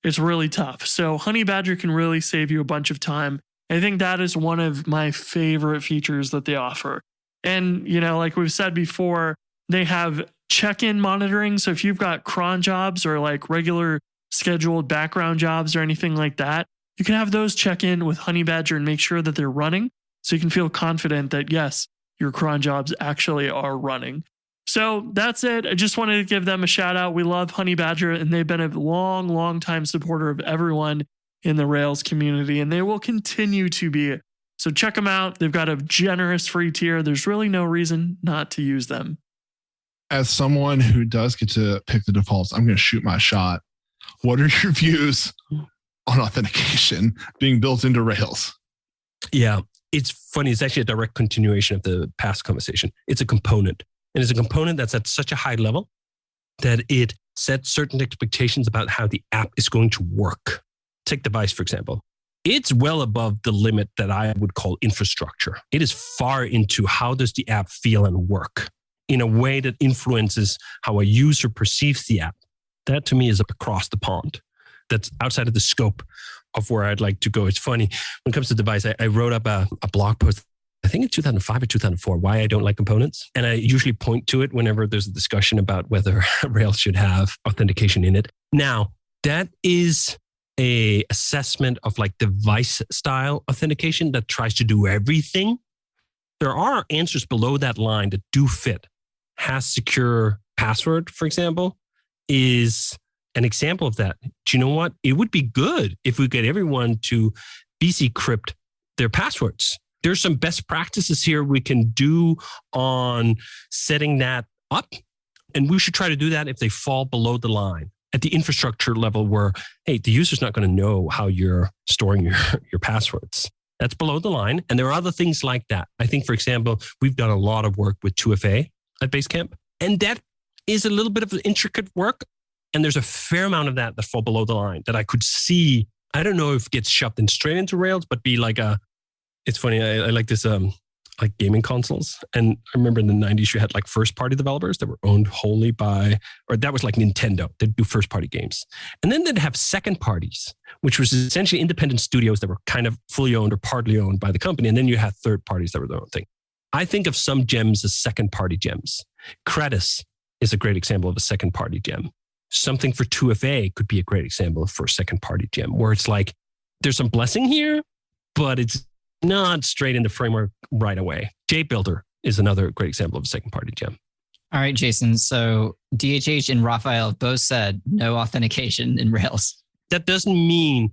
it's really tough. So Honeybadger can really save you a bunch of time. I think that is one of my favorite features that they offer. And, like we've said before, they have check-in monitoring. So if you've got cron jobs or like regular scheduled background jobs or anything like that, you can have those check in with Honeybadger and make sure that they're running. So you can feel confident that, yes, your cron jobs actually are running. So that's it. I just wanted to give them a shout out. We love Honeybadger, and they've been a long, long time supporter of everyone in the Rails community, and they will continue to be. So check them out. They've got a generous free tier. There's really no reason not to use them. As someone who does get to pick the defaults, I'm going to shoot my shot. What are your views on authentication being built into Rails? Yeah, it's funny. It's actually a direct continuation of the past conversation. It's a component. And it's a component that's at such a high level that it sets certain expectations about how the app is going to work. Take devise, for example. It's well above the limit that I would call infrastructure. It is far into how does the app feel and work in a way that influences how a user perceives the app. That to me is across the pond. That's outside of the scope of where I'd like to go. It's funny. When it comes to devise, I wrote up a blog post, I think in 2005 or 2004, why I don't like components. And I usually point to it whenever there's a discussion about whether Rails should have authentication in it. Now, that is a assessment of like device style authentication that tries to do everything. There are answers below that line that do fit. Has secure password, for example, is an example of that. Do you know what? It would be good if we get everyone to BC crypt their passwords. There's some best practices here we can do on setting that up. And we should try to do that if they fall below the line at the infrastructure level where, hey, the user's not going to know how you're storing your passwords. That's below the line. And there are other things like that. I think, for example, we've done a lot of work with 2FA at Basecamp. And that is a little bit of intricate work. And there's a fair amount of that fall below the line that I could see. I don't know if it gets shoved in straight into Rails, but be like it's funny. I like this, like gaming consoles. And I remember in the 90s, you had like first party developers that were owned wholly by, or that was like Nintendo. They'd do first party games. And then they'd have second parties, which was essentially independent studios that were kind of fully owned or partly owned by the company. And then you had third parties that were their own thing. I think of some gems as second party gems. Credis is a great example of a second party gem. Something for 2FA could be a great example for a second party gem where it's like, there's some blessing here, but it's not straight into framework right away. JBuilder is another great example of a second party gem. All right, Jason. So DHH and Raphael both said no authentication in Rails. That doesn't mean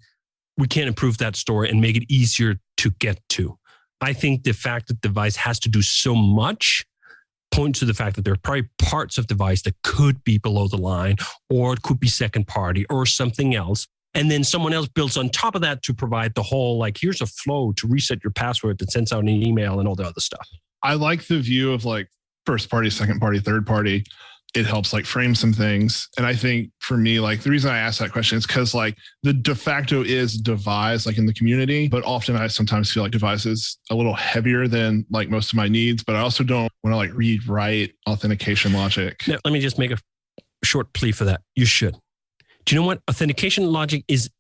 we can't improve that story and make it easier to get to. I think the fact that devise has to do so much points to the fact that there are probably parts of devise that could be below the line, or it could be second party or something else. And then someone else builds on top of that to provide the whole, like, here's a flow to reset your password that sends out an email and all the other stuff. I like the view of like first party, second party, third party. It helps like frame some things. And I think for me, like the reason I asked that question is because like the de facto is devise like in the community, but often I sometimes feel like devise is a little heavier than like most of my needs, but I also don't want to like read, write authentication logic. Now, let me just make a short plea for that. You should. Do you know what authentication logic is?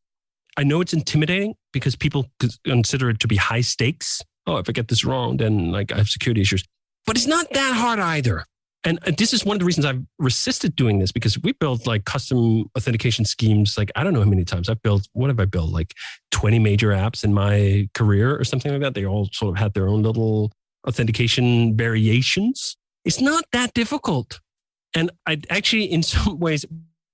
I know it's intimidating because people consider it to be high stakes. Oh, if I get this wrong, then like I have security issues. But it's not that hard either. And this is one of the reasons I've resisted doing this, because we built like custom authentication schemes. Like, I don't know how many times what have I built? Like 20 major apps in my career or something like that. They all sort of had their own little authentication variations. It's not that difficult. And I actually, in some ways,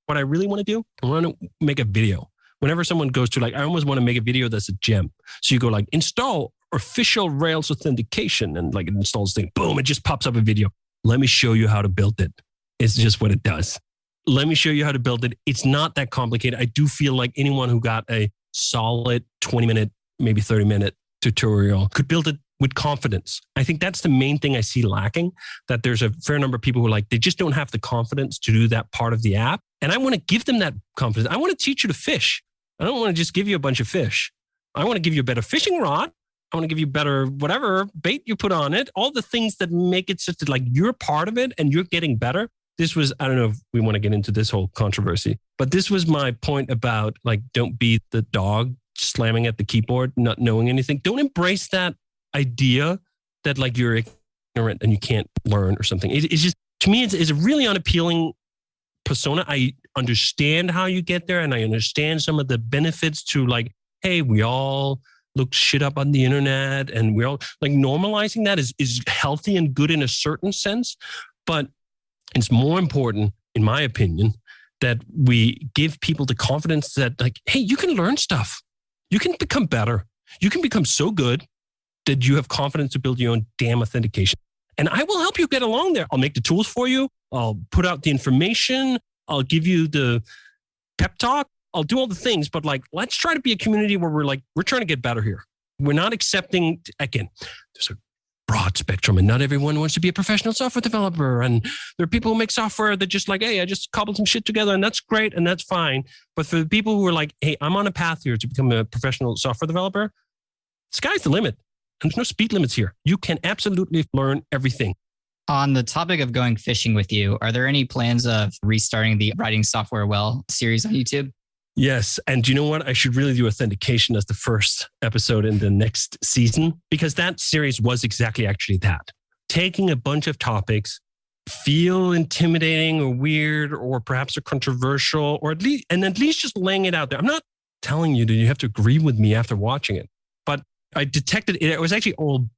what I really want to do, I want to make a video. Whenever someone goes to like, I almost want to make a video that's a gem. So you go like, install official Rails authentication, and like it installs the thing. Boom, it just pops up a video. Let me show you how to build it. It's just what it does. Let me show you how to build it. It's not that complicated. I do feel like anyone who got a solid 20-minute, maybe 30-minute tutorial could build it with confidence. I think that's the main thing I see lacking, that there's a fair number of people who are like, they just don't have the confidence to do that part of the app. And I want to give them that confidence. I want to teach you to fish. I don't want to just give you a bunch of fish. I want to give you a better fishing rod. I want to give you better, whatever bait you put on it, all the things that make it such that like you're part of it and you're getting better. This was, I don't know if we want to get into this whole controversy, but this was my point about like, don't be the dog slamming at the keyboard, not knowing anything. Don't embrace that idea that like you're ignorant and you can't learn or something. It's just, to me, it's a really unappealing persona. I understand how you get there and I understand some of the benefits to like, hey, we all look shit up on the internet and we're all like normalizing that is healthy and good in a certain sense. But it's more important, in my opinion, that we give people the confidence that like, hey, you can learn stuff. You can become better. You can become so good that you have confidence to build your own damn authentication. And I will help you get along there. I'll make the tools for you. I'll put out the information. I'll give you the pep talk. I'll do all the things, but like, let's try to be a community where we're trying to get better here. We're not accepting, again, there's a broad spectrum and not everyone wants to be a professional software developer. And there are people who make software that just like, hey, I just cobbled some shit together and that's great and that's fine. But for the people who are like, hey, I'm on a path here to become a professional software developer, sky's the limit. And there's no speed limits here. You can absolutely learn everything. On the topic of going fishing with you, are there any plans of restarting the Writing Software Well series on YouTube? Yes. And you know what? I should really do authentication as the first episode in the next season, because that series was exactly actually that. Taking a bunch of topics, feel intimidating or weird, or perhaps are controversial, or at least just laying it out there. I'm not telling you that you have to agree with me after watching it, but I detected it was actually all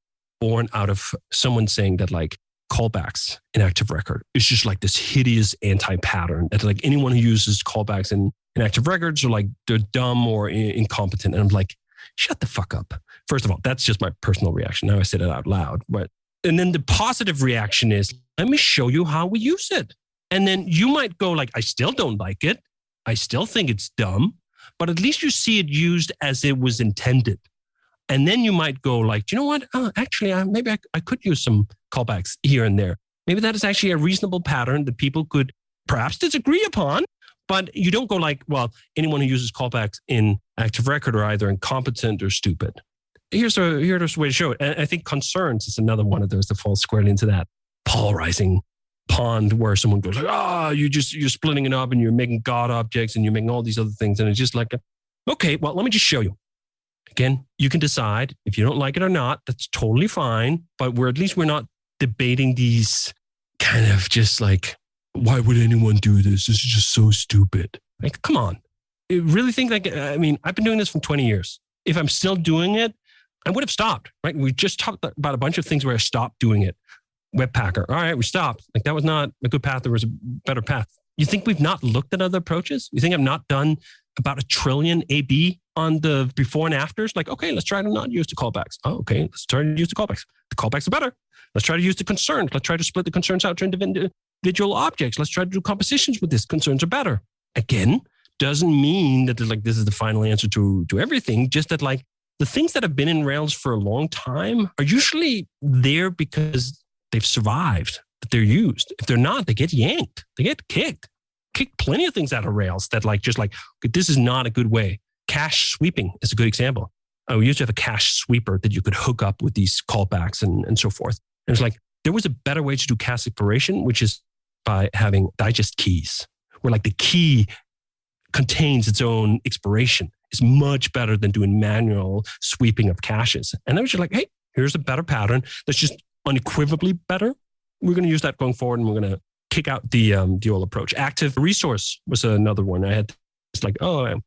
born out of someone saying that like callbacks in Active Record is just like this hideous anti-pattern that like anyone who uses callbacks in Active Records are like they're dumb or incompetent. And I'm like, shut the fuck up. First of all, that's just my personal reaction. Now I said it out loud. And then the positive reaction is, let me show you how we use it. And then you might go like, I still don't like it. I still think it's dumb, but at least you see it used as it was intended. And then you might go like, do you know what? Actually, maybe I could use some callbacks here and there. Maybe that is actually a reasonable pattern that people could perhaps disagree upon, but you don't go like, well, anyone who uses callbacks in Active Record are either incompetent or stupid. Here's a way to show it. And I think concerns is another one of those that falls squarely into that polarizing pond where someone goes like, you're splitting it up and you're making God objects and you're making all these other things. And it's just like, okay, well, let me just show you. Again, you can decide if you don't like it or not. That's totally fine. But we're not debating these kind of just like, why would anyone do this? This is just so stupid. Like, come on. You really think like, I mean, I've been doing this for 20 years. If I'm still doing it, I would have stopped, right? We just talked about a bunch of things where I stopped doing it. Webpacker. All right, we stopped. Like that was not a good path. There was a better path. You think we've not looked at other approaches? You think I've not done about 1 trillion A/B on the before and afters? Like, okay, let's try to not use the callbacks. Oh, okay, let's try to use the callbacks. The callbacks are better. Let's try to use the concerns. Let's try to split the concerns out to individual objects. Let's try to do compositions with this. Concerns are better. Again, doesn't mean that like this is the final answer to everything. Just that like the things that have been in Rails for a long time are usually there because they've survived, that they're used. If they're not, they get yanked. They get kicked plenty of things out of Rails that like, just like, this is not a good way. Cache sweeping is a good example. We used to have a cache sweeper that you could hook up with these callbacks and so forth. And it's like, there was a better way to do cache exploration, which is by having digest keys, where like the key contains its own expiration. Is much better than doing manual sweeping of caches. And I was just like, hey, here's a better pattern that's just unequivocally better. We're going to use that going forward, and we're going to kick out the old approach. Active resource was another one. I had it's like,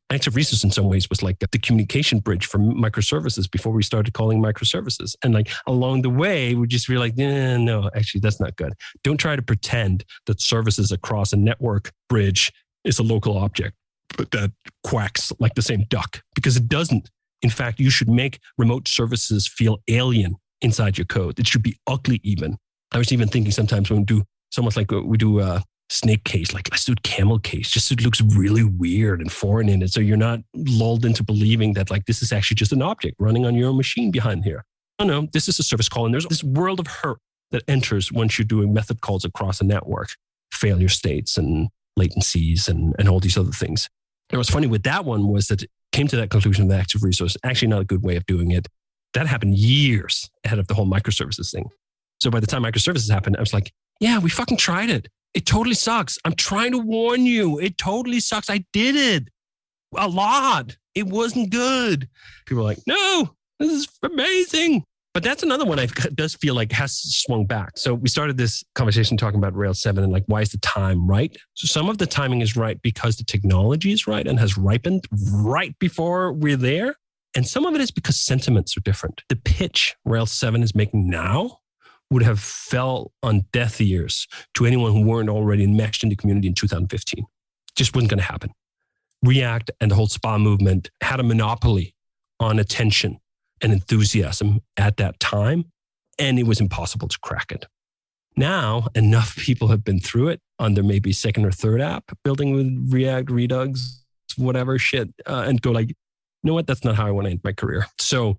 active resource in some ways was like the communication bridge for microservices before we started calling microservices. And like along the way, we just realized, no, actually, that's not good. Don't try to pretend that services across a network bridge is a local object, but that quacks like the same duck, because it doesn't. In fact, you should make remote services feel alien inside your code. It should be ugly even. I was even thinking sometimes when we do somewhat like we do a snake case, like let's do camel case, just so it looks really weird and foreign in it. So you're not lulled into believing that like this is actually just an object running on your own machine behind here. No, this is a service call. And there's this world of hurt that enters once you're doing method calls across a network, failure states and latencies and all these other things. And what's funny with that one was that it came to that conclusion of the active resource, actually not a good way of doing it. That happened years ahead of the whole microservices thing. So by the time microservices happened, I was like, yeah, we fucking tried it. It totally sucks. I'm trying to warn you. It totally sucks. I did it a lot. It wasn't good. People are like, no, this is amazing. But that's another one I does feel like has swung back. So we started this conversation talking about Rails 7 and like, why is the time right? So some of the timing is right because the technology is right and has ripened right before we're there. And some of it is because sentiments are different. The pitch Rails 7 is making now would have fell on deaf ears to anyone who weren't already enmeshed in the community in 2015. Just wasn't going to happen. React and the whole SPA movement had a monopoly on attention and enthusiasm at that time, and it was impossible to crack it. Now, enough people have been through it on their maybe second or third app, building with React, Redux, whatever shit, and go like, you know what? That's not how I want to end my career. So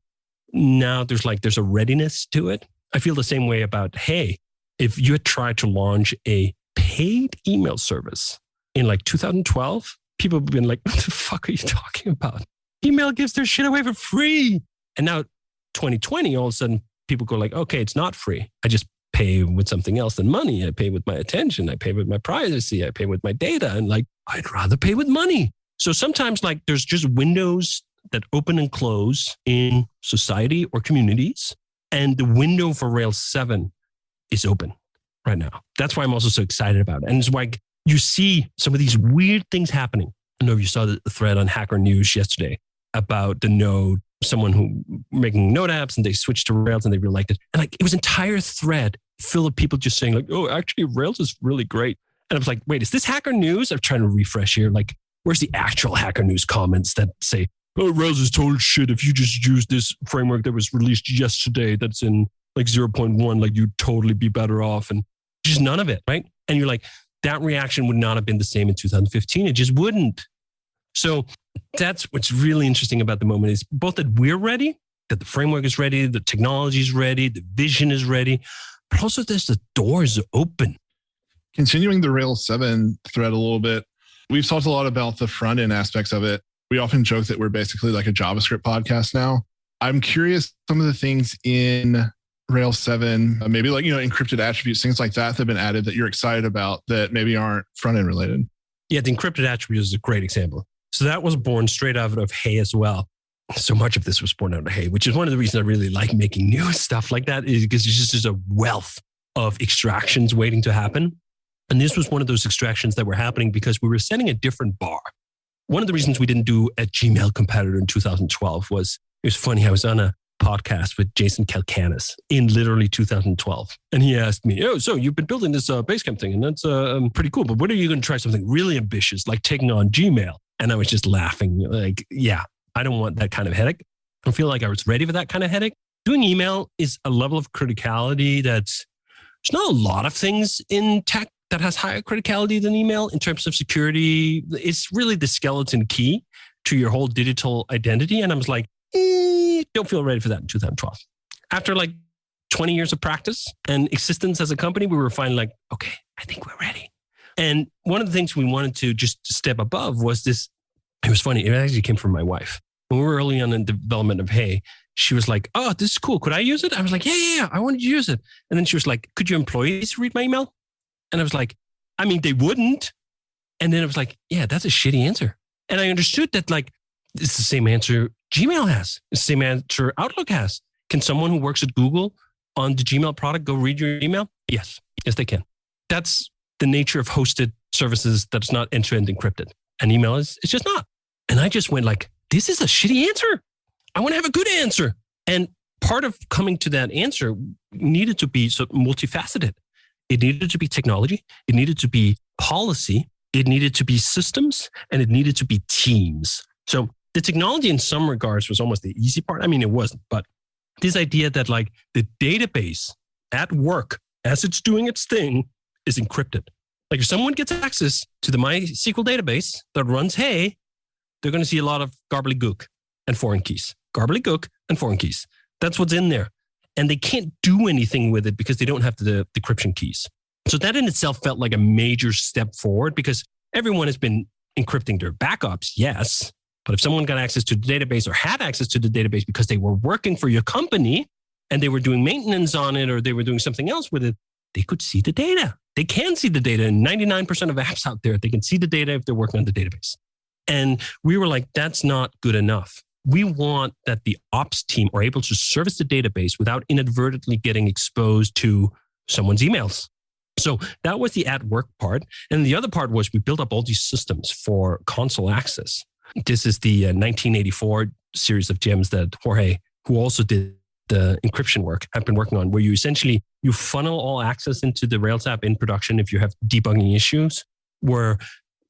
now there's a readiness to it. I feel the same way about, hey, if you had tried to launch a paid email service in like 2012, people have been like, what the fuck are you talking about? Email gives their shit away for free. And now 2020, all of a sudden people go like, okay, it's not free. I just pay with something else than money. I pay with my attention. I pay with my privacy. I pay with my data. And like, I'd rather pay with money. So sometimes like there's just windows that open and close in society or communities. And the window for Rails 7 is open right now. That's why I'm also so excited about it. And it's why you see some of these weird things happening. I know you saw the thread on Hacker News yesterday about the Node, someone who making Node apps and they switched to Rails and they really liked it. And like it was an entire thread full of people just saying like, oh, actually Rails is really great. And I was like, wait, is this Hacker News? I'm trying to refresh here. Like, where's the actual Hacker News comments that say, oh, Rails is total shit. If you just use this framework that was released yesterday, that's in like 0.1, like you'd totally be better off. And just none of it, right? And you're like, that reaction would not have been the same in 2015. It just wouldn't. So that's what's really interesting about the moment is both that we're ready, that the framework is ready, the technology is ready, the vision is ready, but also there's the doors open. Continuing the Rails 7 thread a little bit, we've talked a lot about the front end aspects of it. We often joke that we're basically like a JavaScript podcast now. I'm curious, some of the things in Rails 7, maybe like, encrypted attributes, things like that have been added that you're excited about that maybe aren't front end related. Yeah, the encrypted attributes is a great example. So that was born straight out of Hey as well. So much of this was born out of Hey, which is one of the reasons I really like making new stuff like that, is because it's just a wealth of extractions waiting to happen. And this was one of those extractions that were happening because we were setting a different bar. One of the reasons we didn't do a Gmail competitor in 2012 was, it was funny, I was on a podcast with Jason Kalkanis in literally 2012. And he asked me, oh, so you've been building this Basecamp thing and that's pretty cool, but when are you going to try something really ambitious like taking on Gmail? And I was just laughing like, yeah, I don't want that kind of headache. I don't feel like I was ready for that kind of headache. Doing email is a level of criticality that's, there's not a lot of things in tech that has higher criticality than email in terms of security. It's really the skeleton key to your whole digital identity. And I was like, don't feel ready for that in 2012. After like 20 years of practice and existence as a company, we were finally like, okay, I think we're ready. And one of the things we wanted to just step above was this. It was funny. It actually came from my wife. When we were early on in the development of Hey, she was like, oh, this is cool. Could I use it? I was like, yeah, I wanted to use it. And then she was like, could your employees read my email? And I was like, I mean, they wouldn't. And then I was like, yeah, that's a shitty answer. And I understood that like, it's the same answer Gmail has. It's the same answer Outlook has. Can someone who works at Google on the Gmail product go read your email? Yes, they can. That's the nature of hosted services that's not end-to-end encrypted. And email it's just not. And I just went like, this is a shitty answer. I want to have a good answer. And part of coming to that answer needed to be so multifaceted. It needed to be technology. It needed to be policy. It needed to be systems. And it needed to be teams. So the technology in some regards was almost the easy part. I mean, it wasn't. But this idea that like the database at work, as it's doing its thing, is encrypted. Like if someone gets access to the MySQL database that runs Hey, they're going to see a lot of gobbledygook and foreign keys. Gobbledygook and foreign keys. That's what's in there. And they can't do anything with it because they don't have the decryption keys. So that in itself felt like a major step forward because everyone has been encrypting their backups, yes, But if someone got access to the database or had access to the database because they were working for your company and they were doing maintenance on it or they were doing something else with it, they could see the data. They can see the data. And 99% of apps out there, they can see the data if they're working on the database. And we were like, that's not good enough. We want that the ops team are able to service the database without inadvertently getting exposed to someone's emails. So that was the at work part. And the other part was we built up all these systems for console access. This is the 1984 series of gems that Jorge, who also did the encryption work, have been working on, where you essentially, you funnel all access into the Rails app in production if you have debugging issues, where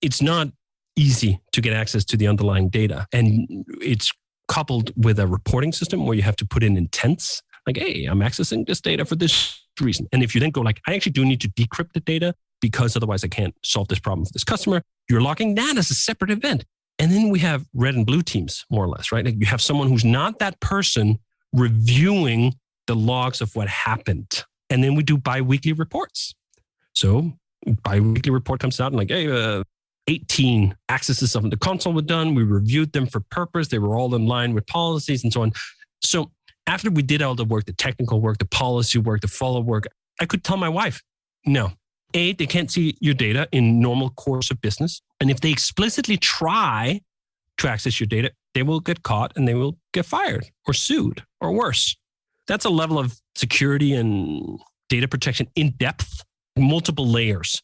it's not easy to get access to the underlying data. And it's coupled with a reporting system where you have to put in intents, like, hey, I'm accessing this data for this reason. And if you then go like, I actually do need to decrypt the data because otherwise I can't solve this problem for this customer, you're logging that as a separate event. And then we have red and blue teams, more or less, right? Like you have someone who's not that person reviewing the logs of what happened. And then we do bi-weekly reports. So bi-weekly report comes out and like, hey, 18 accesses of the console were done. We reviewed them for purpose. They were all in line with policies and so on. So after we did all the work, the technical work, the policy work, the follow work, I could tell my wife, no, A, they can't see your data in normal course of business. And if they explicitly try to access your data, they will get caught and they will get fired or sued or worse. That's a level of security and data protection in depth, multiple layers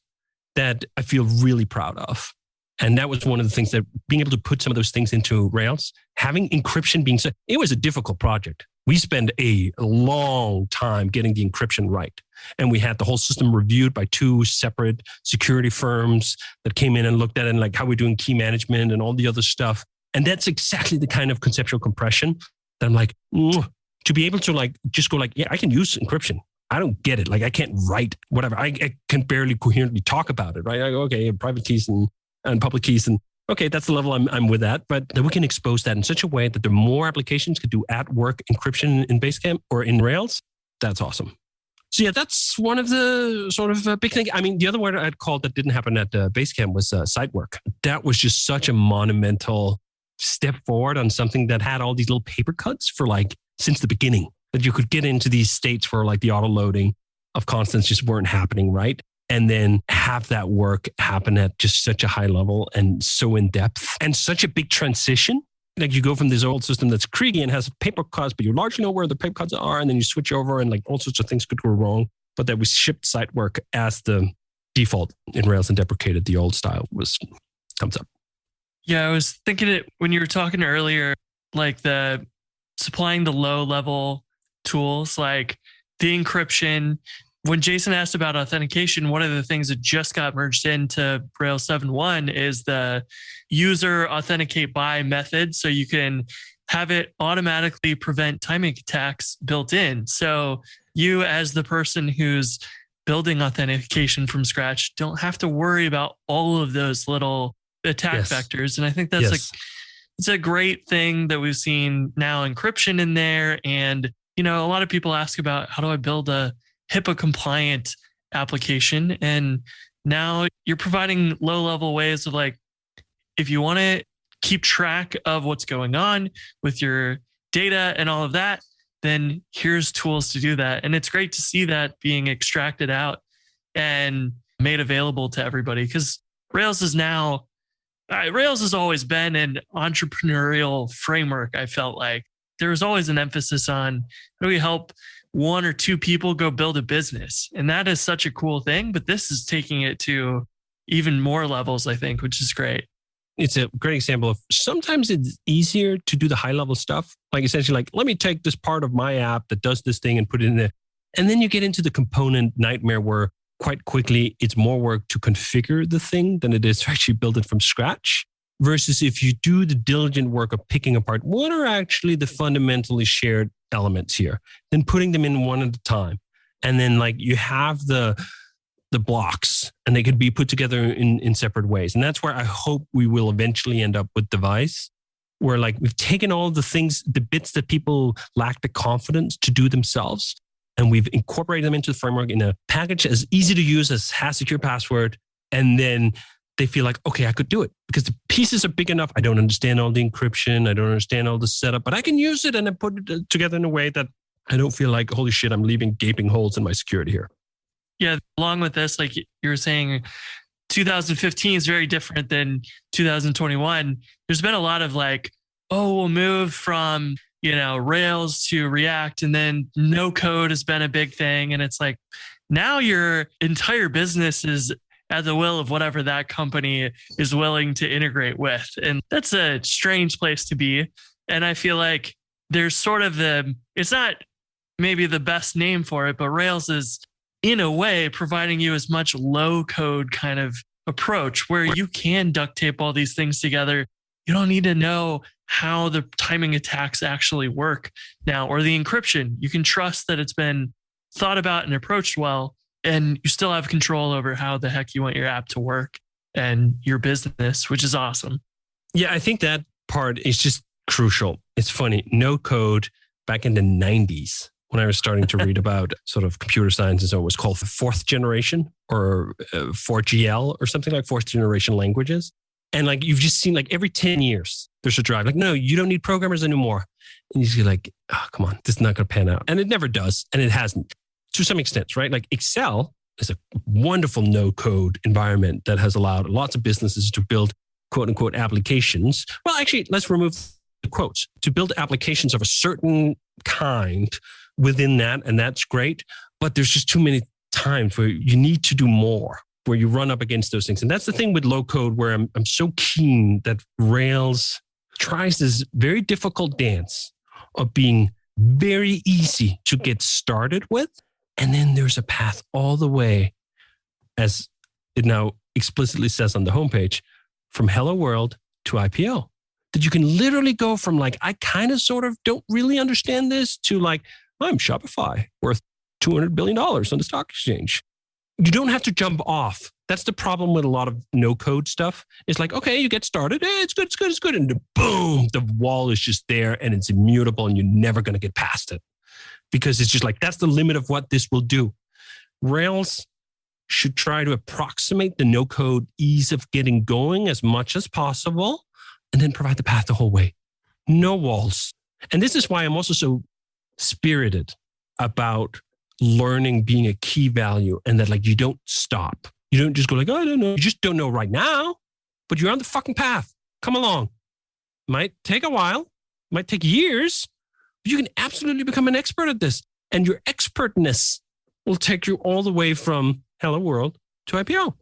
that I feel really proud of. And that was one of the things that being able to put some of those things into Rails, having encryption being so, it was a difficult project. We spent a long time getting the encryption right. And we had the whole system reviewed by 2 separate security firms that came in and looked at it and like how we're doing key management and all the other stuff. And that's exactly the kind of conceptual compression that I'm like, to be able to like, just go like, yeah, I can use encryption. I don't get it. Like I can't write whatever. I can barely coherently talk about it, right? I go, okay, private keys and public keys. And okay, that's the level I'm with that. But then we can expose that in such a way that the more applications could do at work encryption in Basecamp or in Rails. That's awesome. So yeah, that's one of the sort of big things. I mean, the other word I'd call that didn't happen at Basecamp was site work. That was just such a monumental step forward on something that had all these little paper cuts for like since the beginning, that you could get into these states where like the auto loading of constants just weren't happening, right? And then have that work happen at just such a high level and so in depth and such a big transition. Like you go from this old system that's Kriegi and has paper cuts, but you largely know where the paper cuts are. And then you switch over and like all sorts of things could go wrong. But that we shipped site work as the default in Rails and deprecated the old style was thumbs up. Yeah, I was thinking it when you were talking earlier, like the supplying the low level tools, like the encryption. When Jason asked about authentication, one of the things that just got merged into Rails 7.1 is the user authenticate by method. So you can have it automatically prevent timing attacks built in. So you as the person who's building authentication from scratch don't have to worry about all of those little attack vectors. And I think that's like, it's a great thing that we've seen now encryption in there. And, you know, a lot of people ask about how do I build a HIPAA compliant application? And now you're providing low level ways of like, if you want to keep track of what's going on with your data and all of that, then here's tools to do that. And it's great to see that being extracted out and made available to everybody, because Rails has always been an entrepreneurial framework. I felt like there was always an emphasis on how do we help 1 or 2 people go build a business. And that is such a cool thing, but this is taking it to even more levels, I think, which is great. It's a great example of sometimes it's easier to do the high level stuff. Like essentially like, let me take this part of my app that does this thing and put it in there. And then you get into the component nightmare where quite quickly it's more work to configure the thing than it is to actually build it from scratch. Versus if you do the diligent work of picking apart what are actually the fundamentally shared elements here, then putting them in one at a time. And then like you have the blocks and they could be put together in separate ways. And that's where I hope we will eventually end up with Devise, where like we've taken all the things, the bits that people lack the confidence to do themselves, and we've incorporated them into the framework in a package as easy to use as has secure password. And then they feel like, okay, I could do it because the pieces are big enough. I don't understand all the encryption. I don't understand all the setup, but I can use it and I put it together in a way that I don't feel like, holy shit, I'm leaving gaping holes in my security here. Yeah. Along with this, like you were saying, 2015 is very different than 2021. There's been a lot of like, oh, we'll move from, Rails to React, and then no code has been a big thing. And it's like, now your entire business is at the will of whatever that company is willing to integrate with. And that's a strange place to be. And I feel like there's sort of it's not maybe the best name for it, but Rails is in a way providing you as much low code kind of approach where you can duct tape all these things together. You don't need to know how the timing attacks actually work now, or the encryption. You can trust that it's been thought about and approached well, and you still have control over how the heck you want your app to work and your business, which is awesome. Yeah, I think that part is just crucial. It's funny. No code back in the 90s, when I was starting to read about sort of computer science and so it was called fourth generation or 4GL or something like fourth generation languages. And like, you've just seen like every 10 years, there's a drive like, no, you don't need programmers anymore. And you see like, oh, come on, this is not going to pan out. And it never does. And it hasn't to some extent, right? Like Excel is a wonderful no code environment that has allowed lots of businesses to build quote unquote applications. Well, actually, let's remove the quotes, to build applications of a certain kind within that. And that's great. But there's just too many times where you need to do more, where you run up against those things. And that's the thing with low code, where I'm so keen that Rails tries this very difficult dance of being very easy to get started with. And then there's a path all the way, as it now explicitly says on the homepage, from Hello World to IPO. That you can literally go from like, I kind of sort of don't really understand this, to like, I'm Shopify, worth $200 billion on the stock exchange. You don't have to jump off. That's the problem with a lot of no code stuff. It's like, okay, you get started. Hey, it's good, it's good, it's good. And boom, the wall is just there and it's immutable and you're never going to get past it. Because it's just like, that's the limit of what this will do. Rails should try to approximate the no code ease of getting going as much as possible and then provide the path the whole way. No walls. And this is why I'm also so spirited about learning being a key value, and that like you don't stop. You don't just go like, oh, I don't know. You just don't know right now, but you're on the fucking path. Come along. Might take a while, might take years, but you can absolutely become an expert at this. And your expertness will take you all the way from Hello World to IPO.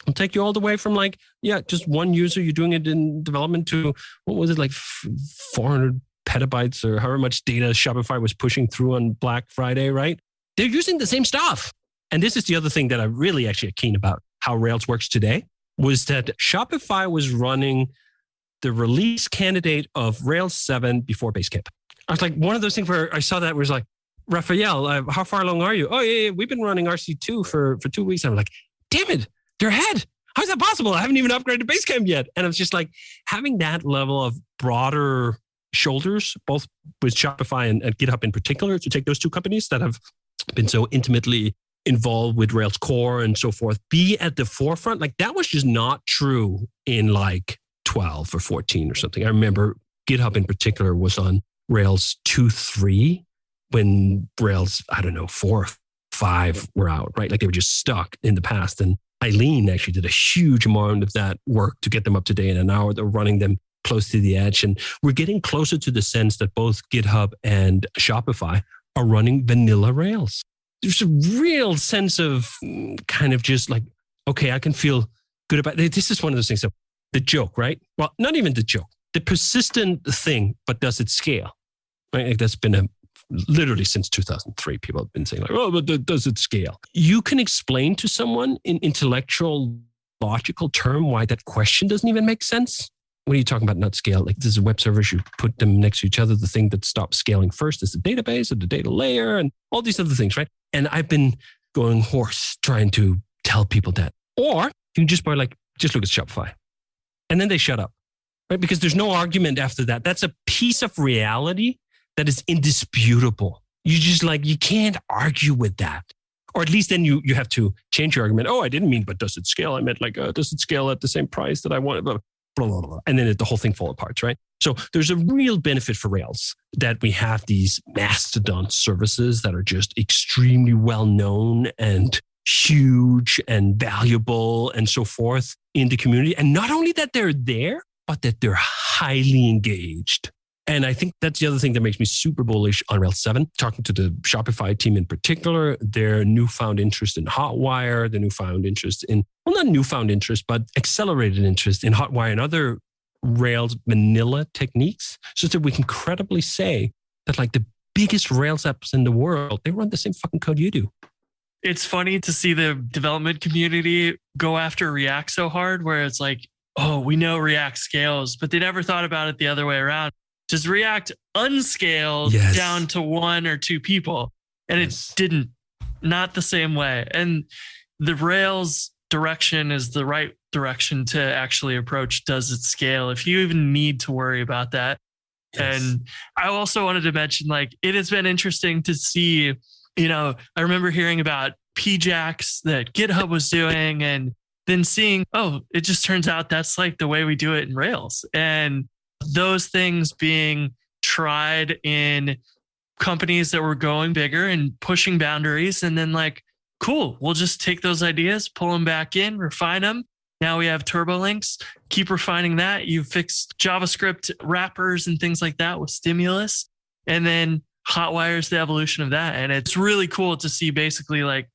It'll take you all the way from like, yeah, just one user, you're doing it in development, to, what was it, like 400 petabytes or however much data Shopify was pushing through on Black Friday, right? They're using the same stuff. And this is the other thing that I really actually keen about how Rails works today, was that Shopify was running the release candidate of Rails 7 before Basecamp. I was like, one of those things where I saw that was like, Raphael, how far along are you? Oh, yeah, we've been running RC2 for 2 weeks. I'm like, damn it, they're ahead. How's that possible? I haven't even upgraded to Basecamp yet. And I was just like, having that level of broader shoulders, both with Shopify and GitHub in particular, to take those two companies that have been so intimately involved with Rails core and so forth, be at the forefront. Like, that was just not true in like 12 or 14 or something. I remember GitHub in particular was on Rails 2.3 when Rails, 4 or 5 were out, right? Like, they were just stuck in the past. And Eileen actually did a huge amount of that work to get them up to date. And now they're running them close to the edge. And we're getting closer to the sense that both GitHub and Shopify are running vanilla Rails. There's a real sense of kind of just like, okay, I can feel good about it. This is one of those things. So the joke, right? Well, not even the joke, the persistent thing, but does it scale? Right? Like, that's been literally since 2003, people have been saying like, oh, but does it scale? You can explain to someone in intellectual, logical term why that question doesn't even make sense. What are you talking about not scale? Like, this is a web server, you put them next to each other. The thing that stops scaling first is the database or the data layer and all these other things, right? And I've been going hoarse trying to tell people that. Or you can just look at Shopify. And then they shut up, right? Because there's no argument after that. That's a piece of reality that is indisputable. You just you can't argue with that. Or at least then you have to change your argument. Oh, I didn't mean, but does it scale? I meant like, does it scale at the same price that I want? Blah, blah, blah, blah. And then the whole thing falls apart, right? So there's a real benefit for Rails that we have these mastodon services that are just extremely well known and huge and valuable and so forth in the community. And not only that they're there, but that they're highly engaged. And I think that's the other thing that makes me super bullish on Rails 7. Talking to the Shopify team in particular, their newfound interest in Hotwire, the newfound interest in, well, not newfound interest, but accelerated interest in Hotwire and other Rails vanilla techniques, so that we can credibly say that like the biggest Rails apps in the world, they run the same fucking code you do. It's funny to see the development community go after React so hard, where it's like, oh, we know React scales, but they never thought about it the other way around. Does React unscale down to 1 or 2 people? And it didn't, not the same way. And the Rails direction is the right direction to actually approach. Does it scale? If you even need to worry about that. Yes. And I also wanted to mention, like, it has been interesting to see, I remember hearing about PJAX that GitHub was doing, and then seeing, oh, it just turns out that's like the way we do it in Rails. And those things being tried in companies that were going bigger and pushing boundaries, and then like, cool, we'll just take those ideas, pull them back in, refine them. Now we have turbolinks, keep refining that. You fixed JavaScript wrappers and things like that with Stimulus. And then Hotwire is the evolution of that. And it's really cool to see basically like,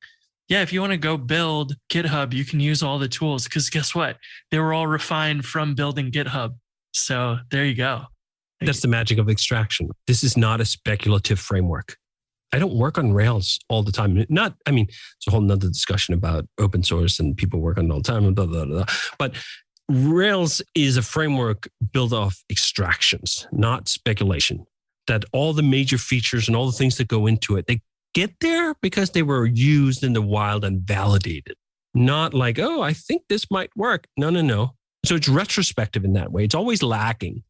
yeah, if you want to go build GitHub, you can use all the tools, because guess what? They were all refined from building GitHub. So there you go. That's the magic of extraction. This is not a speculative framework. I don't work on Rails all the time. It's a whole nother discussion about open source and people work on it all the time. Blah, blah, blah. But Rails is a framework built off extractions, not speculation. That all the major features and all the things that go into it, they get there because they were used in the wild and validated. Not like, oh, I think this might work. No. So it's retrospective in that way. It's always lacking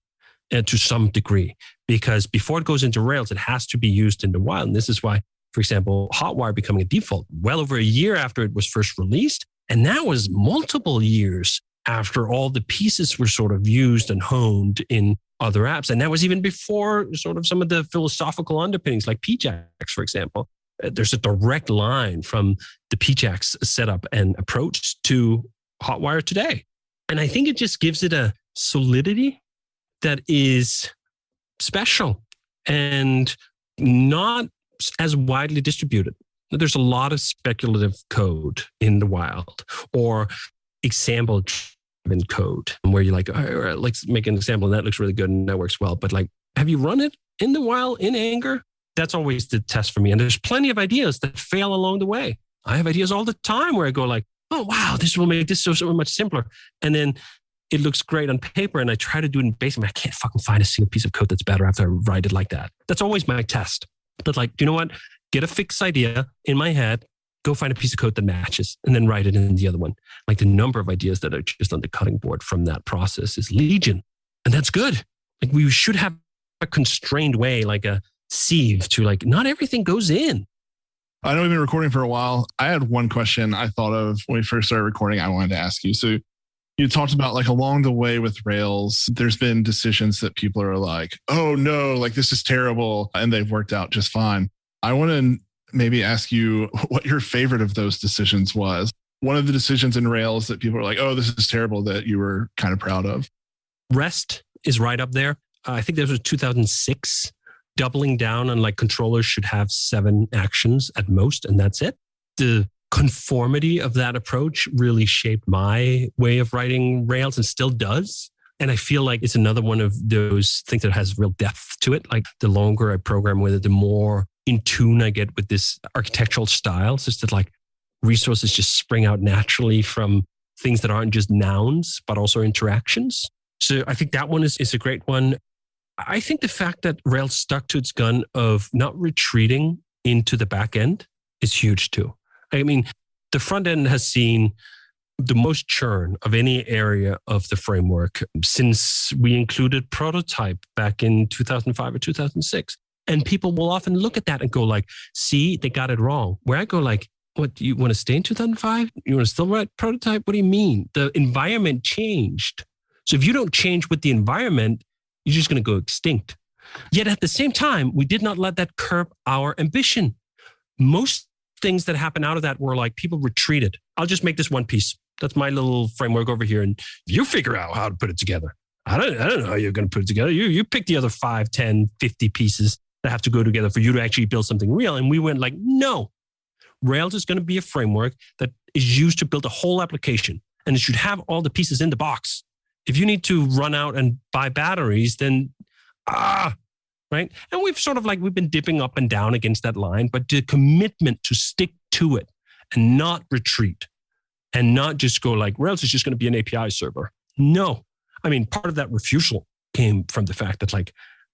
to some degree, because before it goes into Rails, it has to be used in the wild. And this is why, for example, Hotwire becoming a default well over a year after it was first released. And that was multiple years after all the pieces were sort of used and honed in other apps. And that was even before sort of some of the philosophical underpinnings like PJAX, for example. There's a direct line from the PJAX setup and approach to Hotwire today. And I think it just gives it a solidity that is special and not as widely distributed. There's a lot of speculative code in the wild, or example-driven code, where you're like, oh, let's make an example and that looks really good and that works well. But like, have you run it in the wild in anger? That's always the test for me. And there's plenty of ideas that fail along the way. I have ideas all the time where I go like, oh, wow, this will make this so much simpler. And then it looks great on paper, and I try to do it in Basecamp. I can't fucking find a single piece of code that's better after I write it like that. That's always my test. But like, you know what? Get a fixed idea in my head, go find a piece of code that matches, and then write it in the other one. Like the number of ideas that are just on the cutting board from that process is legion. And that's good. Like we should have a constrained way, like a sieve to like, not everything goes in. I know we've been recording for a while. I had one question I thought of when we first started recording I wanted to ask you. So you talked about like along the way with Rails, there's been decisions that people are like, oh no, like this is terrible. And they've worked out just fine. I want to maybe ask you what your favorite of those decisions was. One of the decisions in Rails that people are like, oh, this is terrible, that you were kind of proud of. REST is right up there. I think this was 2006, doubling down on like controllers should have 7 actions at most, and that's it. The conformity of that approach really shaped my way of writing Rails and still does. And I feel like it's another one of those things that has real depth to it. Like the longer I program with it, the more in tune I get with this architectural style. It's just that like resources just spring out naturally from things that aren't just nouns, but also interactions. So I think that one is a great one. I think the fact that Rails stuck to its gun of not retreating into the back end is huge too. I mean, the front end has seen the most churn of any area of the framework since we included prototype back in 2005 or 2006. And people will often look at that and go like, see, they got it wrong. Where I go like, What, you want to stay in 2005? You want to still write prototype? What do you mean? The environment changed. So if you don't change with the environment, you're just going to go extinct. Yet at the same time, we did not let that curb our ambition. Most things that happened out of that were like people retreated. I'll just make this one piece. That's my little framework over here. And you figure out how to put it together. I don't know how you're going to put it together. You pick the other 5, 10, 50 pieces that have to go together for you to actually build something real. And we went like, no, Rails is going to be a framework that is used to build a whole application. And it should have all the pieces in the box. If you need to run out and buy batteries, then right? And we've been dipping up and down against that line, but the commitment to stick to it and not retreat and not just go like, Rails is just going to be an API server. No. I mean, part of that refusal came from the fact that like,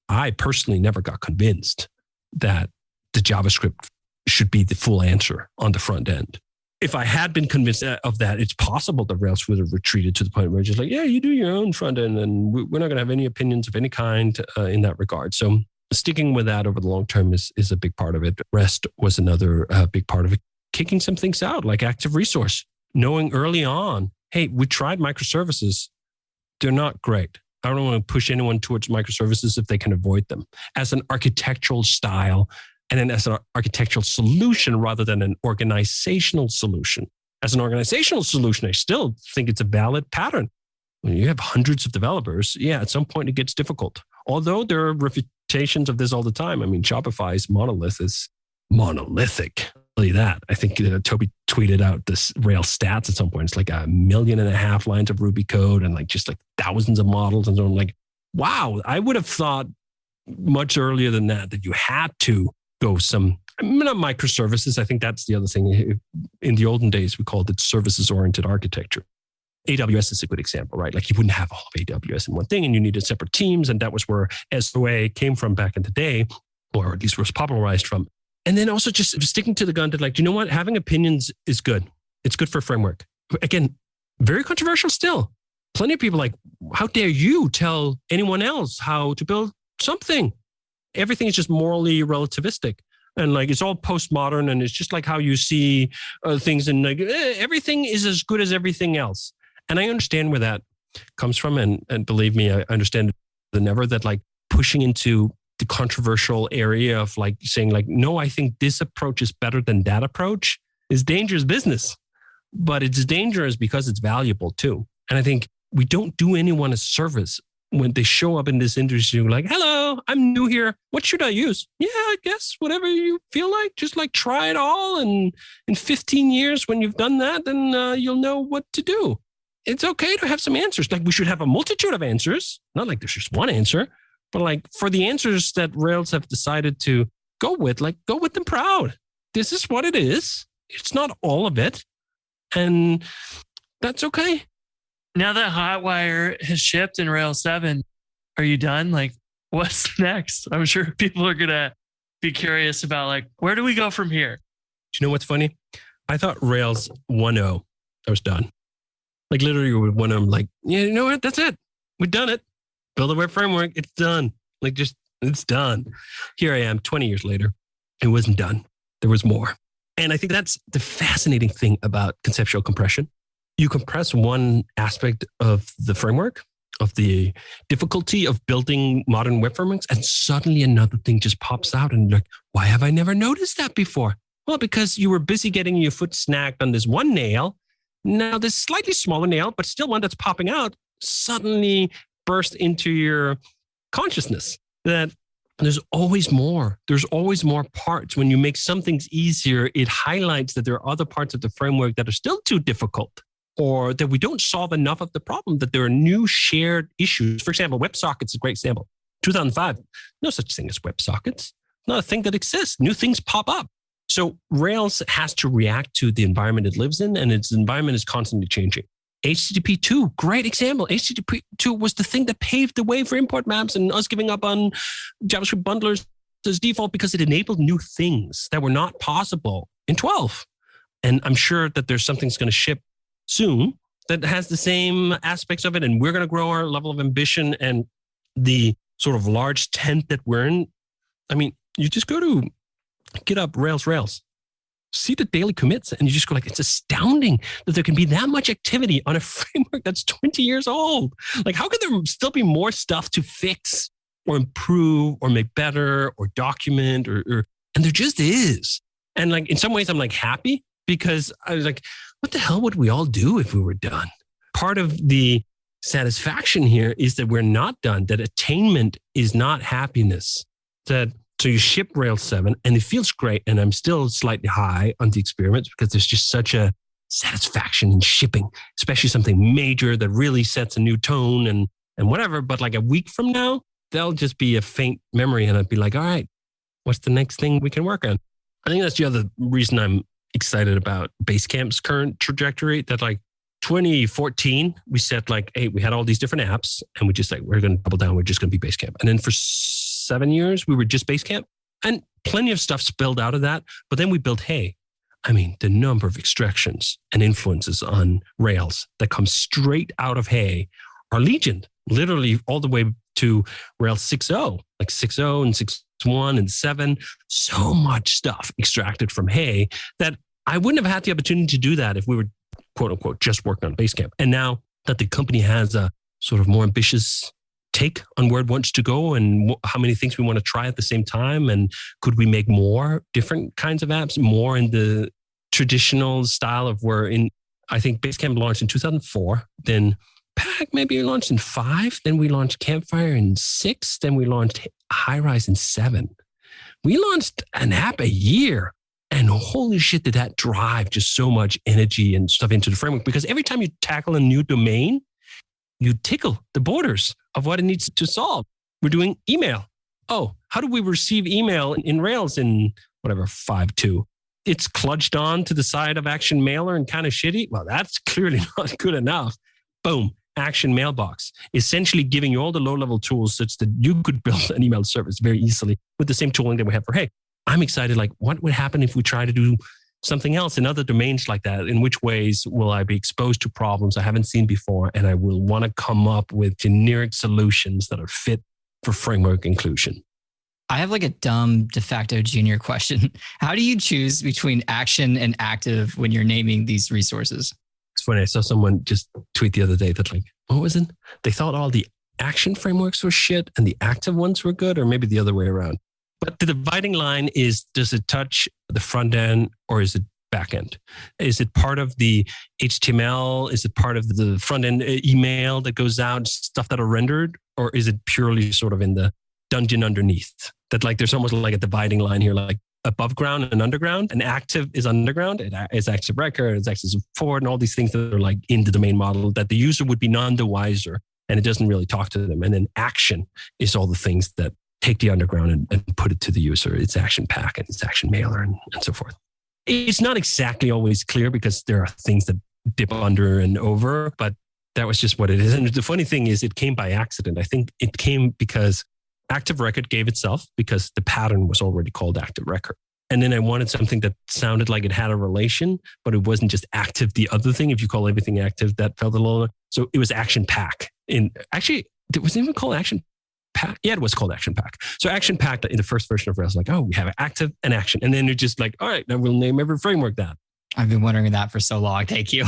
I personally never got convinced that the JavaScript should be the full answer on the front end. If I had been convinced of that, it's possible that Rails would have retreated to the point where it's just like, yeah, you do your own front end and we're not going to have any opinions of any kind in that regard. So sticking with that over the long term is a big part of it. REST was another big part of it. Kicking some things out like active resource, knowing early on, hey, we tried microservices. They're not great. I don't want to push anyone towards microservices if they can avoid them as an architectural style and then as an architectural solution rather than an organizational solution. As an organizational solution, I still think it's a valid pattern. When you have hundreds of developers, yeah, at some point it gets difficult. Although there are refutations of this all the time. I mean, Shopify's monolith is monolithic. Really that. I think Toby tweeted out this Rails stats at some point. It's like 1.5 million lines of Ruby code and like just like thousands of models. And so I'm like, wow, I would have thought much earlier than that you had to go some, not microservices. I think that's the other thing. In the olden days, we called it services-oriented architecture. AWS is a good example, right? Like you wouldn't have all of AWS in one thing and you needed separate teams. And that was where SOA came from back in the day, or at least was popularized from. And then also just sticking to the gun that like, you know what? Having opinions is good. It's good for a framework. Again, very controversial still. Plenty of people like, how dare you tell anyone else how to build something? Everything is just morally relativistic. And like, it's all postmodern and it's just like how you see things and like, everything is as good as everything else. And I understand where that comes from. And believe me, I understand the never that like pushing into the controversial area of like saying like, no, I think this approach is better than that approach is dangerous business, but it's dangerous because it's valuable too. And I think we don't do anyone a service when they show up in this industry, like, hello, I'm new here. What should I use? Yeah, I guess whatever you feel like, just like try it all. And in 15 years, when you've done that, then you'll know what to do. It's okay to have some answers. Like we should have a multitude of answers, not like there's just one answer, but like for the answers that Rails have decided to go with, like go with them proud. This is what it is. It's not all of it. And that's okay. Now that Hotwire has shipped in Rails 7, are you done? Like, what's next? I'm sure people are going to be curious about, like, where do we go from here? Do you know what's funny? I thought Rails 1.0, I was done. Like, literally with 1.0, I'm like, yeah, you know what? That's it. We've done it. Build a web framework. It's done. Like, just, it's done. Here I am 20 years later. It wasn't done. There was more. And I think that's the fascinating thing about conceptual compression. You compress one aspect of the framework, of the difficulty of building modern web frameworks, and suddenly another thing just pops out and you're like, why have I never noticed that before? Well, because you were busy getting your foot snagged on this one nail. Now this slightly smaller nail, but still one that's popping out, suddenly burst into your consciousness that there's always more. There's always more parts. When you make some things easier, it highlights that there are other parts of the framework that are still too difficult, or that we don't solve enough of the problem, that there are new shared issues. For example, WebSockets is a great example. 2005, no such thing as WebSockets. Not a thing that exists. New things pop up. So Rails has to react to the environment it lives in, and its environment is constantly changing. HTTP 2, great example. HTTP 2 was the thing that paved the way for import maps and us giving up on JavaScript bundlers as default because it enabled new things that were not possible in 12. And I'm sure that there's something that's going to ship soon that has the same aspects of it. And we're going to grow our level of ambition and the sort of large tent that we're in. I mean, you just go to GitHub Rails. see the daily commits and you just go like, it's astounding that there can be that much activity on a framework that's 20 years old. Like, how could there still be more stuff to fix or improve or make better or document or and there just is. And like, in some ways I'm like happy because I was like, what the hell would we all do if we were done? Part of the satisfaction here is that we're not done, that attainment is not happiness. So you ship Rails 7 and it feels great. And I'm still slightly high on the experiments because there's just such a satisfaction in shipping, especially something major that really sets a new tone and whatever. But like a week from now, there'll just be a faint memory and I'd be like, all right, what's the next thing we can work on? I think that's the other reason I'm excited about Basecamp's current trajectory, that like 2014, we said like, hey, we had all these different apps and we just like, we're going to double down. We're just going to be Basecamp. And then for 7 years, we were just Basecamp and plenty of stuff spilled out of that. But then we built Hey. I mean, the number of extractions and influences on Rails that come straight out of Hey are legion, literally all the way to Rails 6.0, like 6.0 and 6.1 and 7. So much stuff extracted from Hey that I wouldn't have had the opportunity to do that if we were, quote unquote, just working on Basecamp. And now that the company has a sort of more ambitious take on where it wants to go and how many things we want to try at the same time, and could we make more different kinds of apps, more in the traditional style of I think Basecamp launched in 2004, then Pack maybe launched in 5, then we launched Campfire in 6, then we launched Highrise in 7. We launched an app a year. And holy shit, did that drive just so much energy and stuff into the framework? Because every time you tackle a new domain, you tickle the borders of what it needs to solve. We're doing email. Oh, how do we receive email in Rails in whatever, 5.2? It's clutched on to the side of Action Mailer and kind of shitty. Well, that's clearly not good enough. Boom, Action Mailbox, essentially giving you all the low-level tools such that you could build an email service very easily with the same tooling that we have for Hey. I'm excited. Like, what would happen if we try to do something else in other domains like that? In which ways will I be exposed to problems I haven't seen before? And I will want to come up with generic solutions that are fit for framework inclusion. I have like a dumb de facto junior question. How do you choose between action and active when you're naming these resources? It's funny. I saw someone just tweet the other day that like, what was it? They thought all the action frameworks were shit and the active ones were good, or maybe the other way around. But the dividing line is, does it touch the front end or is it back end? Is it part of the HTML? Is it part of the front end email that goes out, stuff that are rendered? Or is it purely sort of in the dungeon underneath? That like, there's almost like a dividing line here, like above ground and underground. And active is underground. It's active record, it's active support, and all these things that are like in the domain model that the user would be none the wiser. And it doesn't really talk to them. And then action is all the things that take the underground and put it to the user. It's action pack and it's action mailer and so forth. It's not exactly always clear because there are things that dip under and over, but that was just what it is. And the funny thing is it came by accident. I think it came because active record gave itself because the pattern was already called active record. And then I wanted something that sounded like it had a relation, but it wasn't just active. The other thing, if you call everything active, that felt a little, so it was action pack. Actually, it wasn't even called action pack. Yeah, it was called Action Pack. So Action Pack in the first version of Rails, like, oh, we have active and action. And then you're just like, all right, now we'll name every framework that. I've been wondering that for so long. Thank you.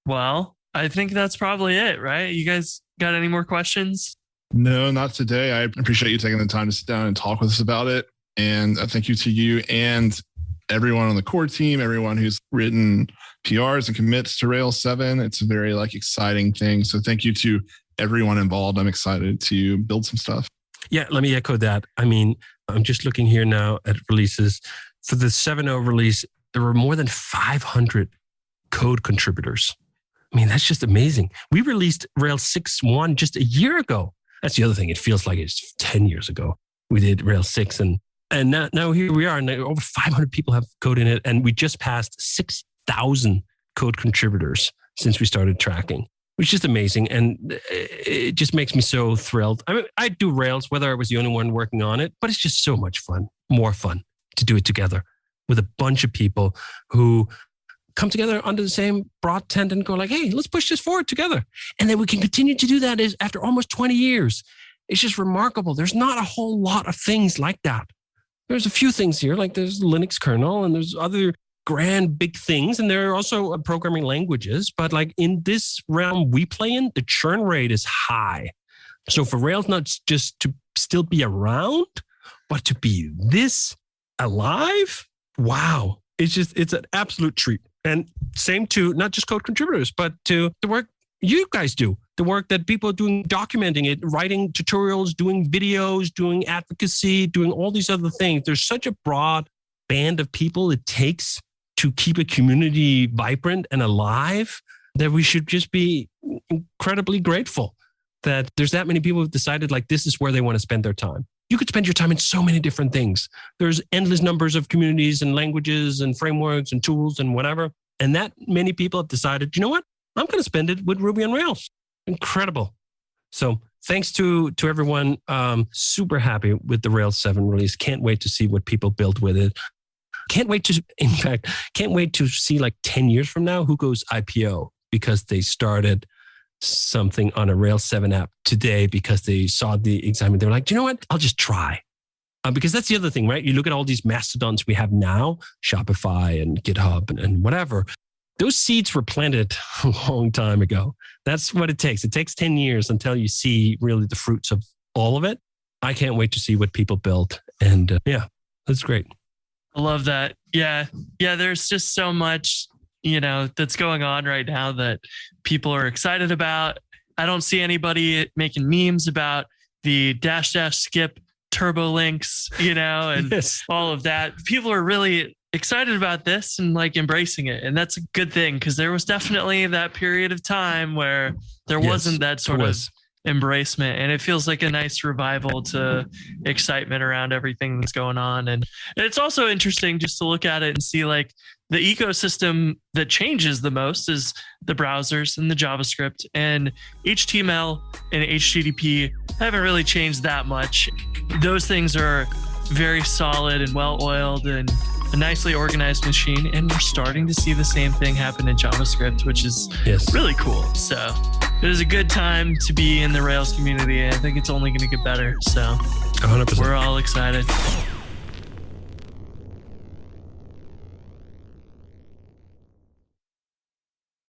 Well, I think that's probably it, right? You guys got any more questions? No, not today. I appreciate you taking the time to sit down and talk with us about it. And I thank you to you and everyone on the core team, everyone who's written PRs and commits to Rails 7. It's a very exciting thing. So thank you to everyone involved. I'm excited to build some stuff. Yeah, let me echo that. I mean, I'm just looking here now at releases. For the 7.0 release, there were more than 500 code contributors. I mean, that's just amazing. We released Rails 6.1 just a year ago. That's the other thing. It feels like it's 10 years ago. We did Rails 6 and now here we are. And over 500 people have code in it. And we just passed 6,000 code contributors since we started tracking, which is just amazing. And it just makes me so thrilled. I mean, I do Rails, whether I was the only one working on it, but it's just so much fun, more fun to do it together with a bunch of people who come together under the same broad tent and go like, hey, let's push this forward together. And then we can continue to do that after almost 20 years. It's just remarkable. There's not a whole lot of things like that. There's a few things here, like there's Linux kernel and there's other grand big things, and there are also programming languages. But like in this realm we play in, the churn rate is high. So for Rails not just to still be around, but to be this alive, wow. It's an absolute treat. And same to not just code contributors, but to the work you guys do, the work that people are doing, documenting it, writing tutorials, doing videos, doing advocacy, doing all these other things. There's such a broad band of people it takes to keep a community vibrant and alive that we should just be incredibly grateful that there's that many people who've decided like this is where they want to spend their time. You could spend your time in so many different things. There's endless numbers of communities and languages and frameworks and tools and whatever. And that many people have decided, you know what? I'm going to spend it with Ruby on Rails. Incredible. So thanks to everyone. Super happy with the Rails 7 release. Can't wait to see what people build with it. Can't wait to see like 10 years from now who goes IPO because they started something on a Rails 7 app today because they saw the excitement. They were like, you know what? I'll just try. Because that's the other thing, right? You look at all these mastodons we have now, Shopify and GitHub and whatever. Those seeds were planted a long time ago. That's what it takes. It takes 10 years until you see really the fruits of all of it. I can't wait to see what people build. And yeah, that's great. I love that. Yeah. There's just so much, that's going on right now that people are excited about. I don't see anybody making memes about the -- skip turbo links, and yes. all of that. People are really excited about this and like embracing it. And that's a good thing because there was definitely that period of time where there wasn't that sort of embracement, and it feels like a nice revival to excitement around everything that's going on. And it's also interesting just to look at it and see like the ecosystem that changes the most is the browsers and the JavaScript, and HTML and HTTP haven't really changed that much. Those things are very solid and well-oiled and a nicely organized machine. And we're starting to see the same thing happen in JavaScript, which is really cool. So it is a good time to be in the Rails community. I think it's only going to get better. So 100%. We're all excited.